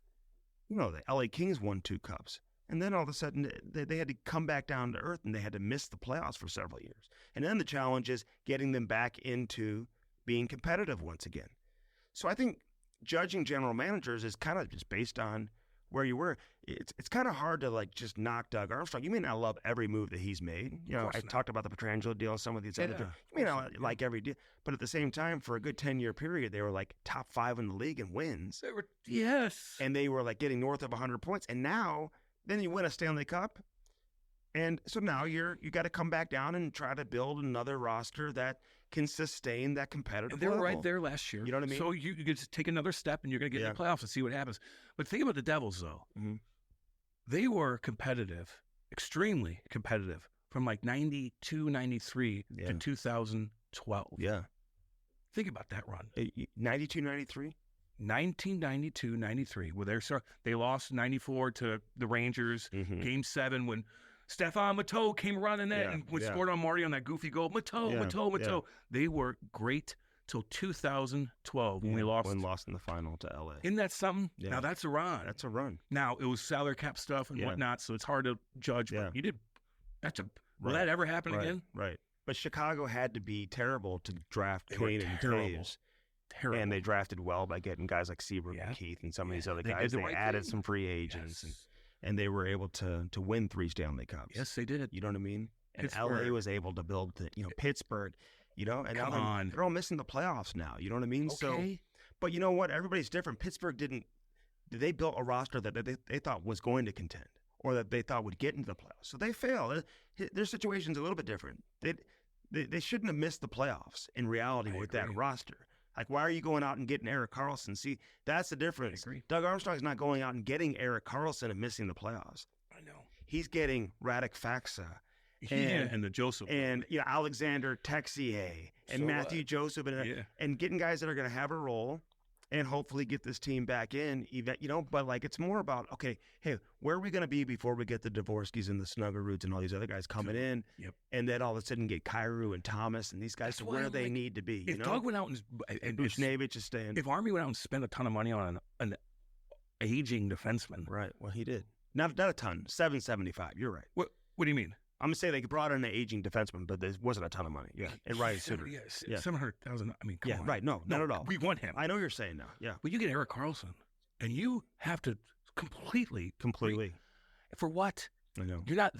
[SPEAKER 1] You know, the LA Kings won 2 cups. And then all of a sudden, they had to come back down to earth and they had to miss the playoffs for several years. And then the challenge is getting them back into being competitive once again. So I think judging general managers is kind of just based on where you were. It's kind of hard to like just knock Doug Armstrong. You may not love every move that he's made. You know, I talked about the Pietrangelo deal and some of these other deals. You may not like every deal. But at the same time, for a good 10-year period, they were like top 5 in the league in wins.
[SPEAKER 2] They were, yes.
[SPEAKER 1] And they were like getting north of 100 points. And now, then you win a Stanley Cup. And so now you got to come back down and try to build another roster that can sustain that competitive
[SPEAKER 2] They were
[SPEAKER 1] level.
[SPEAKER 2] right there last year.
[SPEAKER 1] You know what I mean?
[SPEAKER 2] So you can just take another step and you're going to get in the playoffs and see what happens. But think about the Devils, though. They were competitive, extremely competitive, from like 92, 93 to 2012.
[SPEAKER 1] Yeah.
[SPEAKER 2] Think about that run.
[SPEAKER 1] 92, 93?
[SPEAKER 2] 1992, 93. They lost 94 to the Rangers. Game 7 when Stefan Matteau came running that and scored on Marty on that goofy goal. Matteau. They were great till 2012 when we lost.
[SPEAKER 1] When lost in the final to LA.
[SPEAKER 2] Isn't that something?
[SPEAKER 1] Yeah.
[SPEAKER 2] Now that's a run.
[SPEAKER 1] That's a run.
[SPEAKER 2] Now it was salary cap stuff and whatnot, so it's hard to judge. But you did. Will that ever happen again?
[SPEAKER 1] Right. But Chicago had to be terrible to draft Kane and Taves.
[SPEAKER 2] Terrible.
[SPEAKER 1] And they drafted well by getting guys like Seabrook and Keith and some of these other guys. They added some free agents. And they were able to win 3 Stanley Cups.
[SPEAKER 2] Yes, they did.
[SPEAKER 1] You know what I mean? And
[SPEAKER 2] Pittsburgh.
[SPEAKER 1] LA was able to build, Pittsburgh, and now they're all missing the playoffs now. You know what I mean?
[SPEAKER 2] Okay.
[SPEAKER 1] So, but you know what? Everybody's different. Pittsburgh they built a roster that they thought was going to contend or that they thought would get into the playoffs. So they failed. Their situation's a little bit different. They shouldn't have missed the playoffs in reality with that roster. Like, why are you going out and getting Erik Karlsson? See, that's the difference.
[SPEAKER 2] I agree.
[SPEAKER 1] Doug Armstrong's not going out and getting Erik Karlsson and missing the playoffs.
[SPEAKER 2] I know.
[SPEAKER 1] He's getting Radek Faksa.
[SPEAKER 2] And the Joseph.
[SPEAKER 1] And Alexander Texier and Matthew Joseph and getting guys that are going to have a role and hopefully get this team back in. But like it's more about, okay, hey, where are we going to be before we get the Dvorskys and the Snuggeroods and all these other guys coming in? Yep. And then all of a sudden get Kyrou and Thomas and these guys to where they need to be.
[SPEAKER 2] If Doug went out and
[SPEAKER 1] Buchnevich is staying.
[SPEAKER 2] If Army went out and spent a ton of money on an aging defenseman.
[SPEAKER 1] Right. Well, he did. Not a ton. $775. You're right.
[SPEAKER 2] What do you mean?
[SPEAKER 1] I'm going to say they brought in an aging defenseman, but there wasn't a ton of money. Yeah. And Ryan Suter.
[SPEAKER 2] Yeah, 700,000. I mean, come on.
[SPEAKER 1] Right. No, not at all.
[SPEAKER 2] We want him.
[SPEAKER 1] I know you're saying now. Yeah.
[SPEAKER 2] But you get Erik Karlsson, and you have to completely. For what?
[SPEAKER 1] I know.
[SPEAKER 2] You're not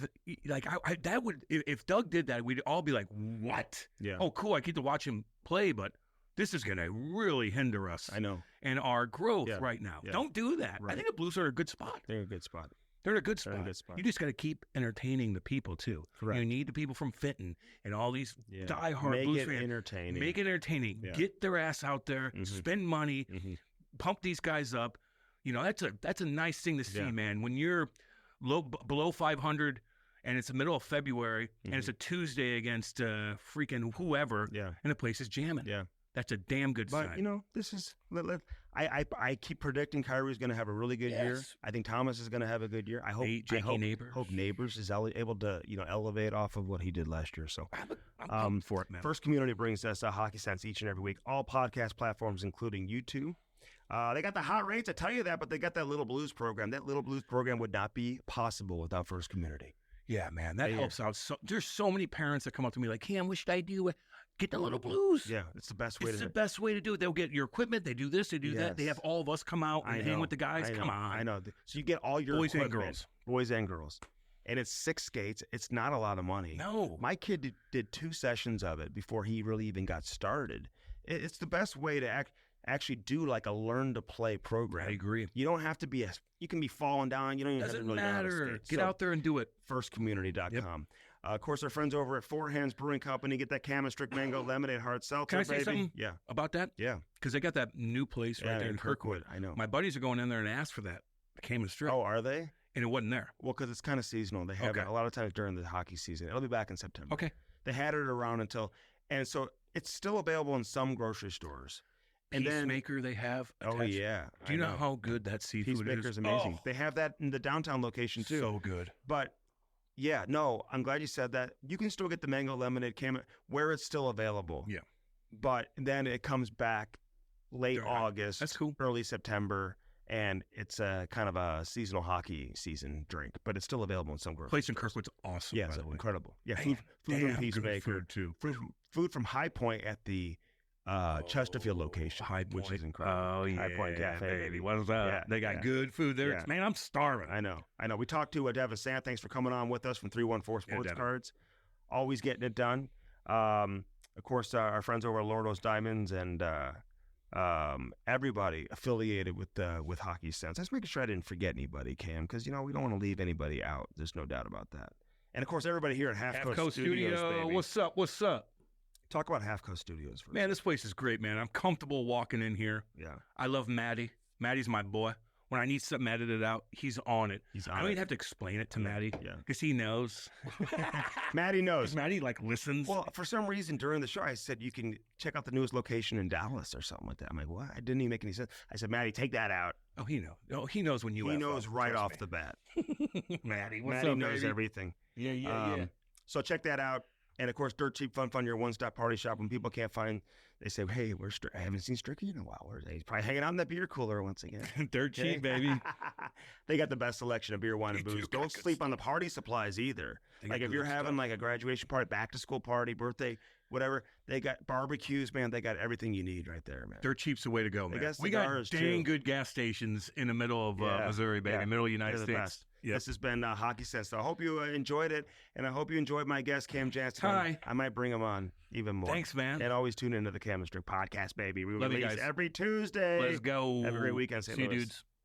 [SPEAKER 2] like that would if Doug did that, we'd all be like, what?
[SPEAKER 1] Yeah.
[SPEAKER 2] Oh, cool. I get to watch him play, but this is going to really hinder us.
[SPEAKER 1] I know.
[SPEAKER 2] And our growth right now.
[SPEAKER 1] Yeah.
[SPEAKER 2] Don't do that.
[SPEAKER 1] Right.
[SPEAKER 2] I think the Blues are a good spot.
[SPEAKER 1] They're a good spot.
[SPEAKER 2] They're in a good spot. You just got to keep entertaining the people too.
[SPEAKER 1] Correct.
[SPEAKER 2] You need the people from Fenton and all these diehard Blues fans. Make it entertaining.
[SPEAKER 1] Yeah.
[SPEAKER 2] Get their ass out there. Spend money. Pump these guys up. That's a nice thing to see, man. When you're below 500 and it's the middle of February and it's a Tuesday against freaking whoever, and the place is jamming.
[SPEAKER 1] Yeah.
[SPEAKER 2] That's a damn good
[SPEAKER 1] But
[SPEAKER 2] sign.
[SPEAKER 1] this is. I keep predicting Kyrie's going to have a really good year.
[SPEAKER 2] Yes.
[SPEAKER 1] I think Thomas is going to have a good year. I hope.
[SPEAKER 2] Neighbors.
[SPEAKER 1] Hope Neighbors is able to elevate off of what he did last year. So
[SPEAKER 2] I'm pumped for it, man.
[SPEAKER 1] First Community brings us Hockey Sense each and every week. All podcast platforms, including YouTube. They got the hot rates, I tell you that, but they got that Little Blues program. That Little Blues program would not be possible without First Community.
[SPEAKER 2] Yeah, man, that helps out. There's so many parents that come up to me like, Cam, what should I do? Get the Little Blues.
[SPEAKER 1] Yeah, it's the best way
[SPEAKER 2] It's the best way to do it. They'll get your equipment. They do this. They do that. They have all of us come out and hang with the guys. Come on.
[SPEAKER 1] I know. So you get all your
[SPEAKER 2] boys and
[SPEAKER 1] equipment,
[SPEAKER 2] girls.
[SPEAKER 1] Boys and girls. And it's 6 skates. It's not a lot of money.
[SPEAKER 2] No.
[SPEAKER 1] My kid did 2 sessions of it before he really even got started. It's the best way to actually do like a learn to play program.
[SPEAKER 2] I agree.
[SPEAKER 1] You don't have to be you can be falling down. You don't even have to really know how to skate.
[SPEAKER 2] Get out there and do it.
[SPEAKER 1] Firstcommunity.com.
[SPEAKER 2] Yep.
[SPEAKER 1] Of course, our friends over at Four Hands Brewing Company, get that Cam and Strick Mango Lemonade Hard Seltzer.
[SPEAKER 2] Can I say
[SPEAKER 1] baby.
[SPEAKER 2] something
[SPEAKER 1] Yeah.
[SPEAKER 2] about that?
[SPEAKER 1] Yeah.
[SPEAKER 2] Because they got that new place right there in Kirkwood.
[SPEAKER 1] I know.
[SPEAKER 2] My buddies are going in there and asked for that. Cam and Strick.
[SPEAKER 1] Oh, are they?
[SPEAKER 2] And it wasn't there.
[SPEAKER 1] Well, because it's kind of seasonal. They have it a lot of times during the hockey season. It'll be back in September.
[SPEAKER 2] Okay.
[SPEAKER 1] They had it around and so it's still available in some grocery stores. And
[SPEAKER 2] Peacemaker they have attached.
[SPEAKER 1] Oh, yeah.
[SPEAKER 2] Do you know how good that seafood is?
[SPEAKER 1] Peacemaker's amazing.
[SPEAKER 2] Oh,
[SPEAKER 1] They have that in the downtown location, too.
[SPEAKER 2] so good.
[SPEAKER 1] But, yeah, no, I'm glad you said that. You can still get the mango lemonade Cam where it's still available.
[SPEAKER 2] Yeah.
[SPEAKER 1] But then it comes back late August,
[SPEAKER 2] That's cool.
[SPEAKER 1] early September, and it's a kind of a seasonal hockey season drink. But it's still available in some grocery
[SPEAKER 2] Place in
[SPEAKER 1] stores.
[SPEAKER 2] Kirkwood's awesome.
[SPEAKER 1] Yeah,
[SPEAKER 2] by
[SPEAKER 1] it's
[SPEAKER 2] the way.
[SPEAKER 1] incredible. Yeah,
[SPEAKER 2] Man,
[SPEAKER 1] food
[SPEAKER 2] damn
[SPEAKER 1] from Peacemaker.
[SPEAKER 2] good food too.
[SPEAKER 1] Food from High Point at the Chesterfield location,
[SPEAKER 2] High Point,
[SPEAKER 1] which is incredible.
[SPEAKER 2] Oh yeah,
[SPEAKER 1] High Point Cafe,
[SPEAKER 2] baby. What's up?
[SPEAKER 1] Yeah,
[SPEAKER 2] They got
[SPEAKER 1] yeah.
[SPEAKER 2] good food there.
[SPEAKER 1] Yeah.
[SPEAKER 2] Man, I'm starving.
[SPEAKER 1] I know. We talked to Devin Sant. Thanks for coming on with us from 314 Sports
[SPEAKER 2] Devin.
[SPEAKER 1] Cards. Always getting it done. Of course, our friends over at Lordo's Diamonds and everybody affiliated with Hockey Sense. Let's make sure I didn't forget anybody, Cam, because we don't want to leave anybody out. There's no doubt about that. And of course, everybody here at Half Coast Studios. Baby.
[SPEAKER 2] What's up? What's up?
[SPEAKER 1] Talk about Half Coast Studios first.
[SPEAKER 2] Man, this place is great, man. I'm comfortable walking in here.
[SPEAKER 1] Yeah.
[SPEAKER 2] I love Maddie. Maddie's my boy. When I need something edited out, he's on it.
[SPEAKER 1] He's on
[SPEAKER 2] I don't
[SPEAKER 1] it.
[SPEAKER 2] even have to explain it to Maddie.
[SPEAKER 1] Yeah.
[SPEAKER 2] Because he knows.
[SPEAKER 1] Maddie knows.
[SPEAKER 2] Maddie, listens.
[SPEAKER 1] Well, for some reason during the show, I said you can check out the newest location in Dallas or something like that. I'm like, what? It didn't even make any sense. I said, Maddie, take that out.
[SPEAKER 2] Oh, he knows. Oh, he knows when you
[SPEAKER 1] He
[SPEAKER 2] F
[SPEAKER 1] knows
[SPEAKER 2] up,
[SPEAKER 1] right
[SPEAKER 2] trust
[SPEAKER 1] off
[SPEAKER 2] me.
[SPEAKER 1] the bat.
[SPEAKER 2] Maddie, what's
[SPEAKER 1] Maddie
[SPEAKER 2] up,
[SPEAKER 1] knows
[SPEAKER 2] baby?
[SPEAKER 1] everything.
[SPEAKER 2] Yeah.
[SPEAKER 1] So check that out. And of course, Dirt Cheap Fun Fun, your one-stop party shop. When people can't find, they say, "Hey, I haven't seen Stricky in a while. Where's he? He's probably hanging out in that beer cooler once again."
[SPEAKER 2] Dirt cheap, baby.
[SPEAKER 1] They got the best selection of beer, wine, and
[SPEAKER 2] They do
[SPEAKER 1] booze.
[SPEAKER 2] got
[SPEAKER 1] Don't
[SPEAKER 2] good
[SPEAKER 1] sleep on the party supplies either.
[SPEAKER 2] They got
[SPEAKER 1] Like if
[SPEAKER 2] good
[SPEAKER 1] you're having
[SPEAKER 2] stuff.
[SPEAKER 1] like a graduation party, back to school party, birthday, whatever, they got barbecues, man. They got everything you need right there, man.
[SPEAKER 2] Dirt cheap's the way to go, man.
[SPEAKER 1] got
[SPEAKER 2] We got
[SPEAKER 1] cigars,
[SPEAKER 2] dang
[SPEAKER 1] too.
[SPEAKER 2] good gas stations in the middle of
[SPEAKER 1] Yeah.
[SPEAKER 2] Missouri, baby,
[SPEAKER 1] Yeah.
[SPEAKER 2] middle of the United
[SPEAKER 1] They're the
[SPEAKER 2] States.
[SPEAKER 1] best.
[SPEAKER 2] Yep.
[SPEAKER 1] This has been Hockey Sense. So I hope you enjoyed it, and I hope you enjoyed my guest, Cam Janssen.
[SPEAKER 2] Hi.
[SPEAKER 1] I might bring him on even more.
[SPEAKER 2] Thanks, man.
[SPEAKER 1] And always tune into the Cam and Strick podcast, baby. We
[SPEAKER 2] Love you
[SPEAKER 1] release
[SPEAKER 2] guys.
[SPEAKER 1] every Tuesday.
[SPEAKER 2] Let's go.
[SPEAKER 1] Have a great weekend, St.
[SPEAKER 2] See you,
[SPEAKER 1] Louis.
[SPEAKER 2] dudes.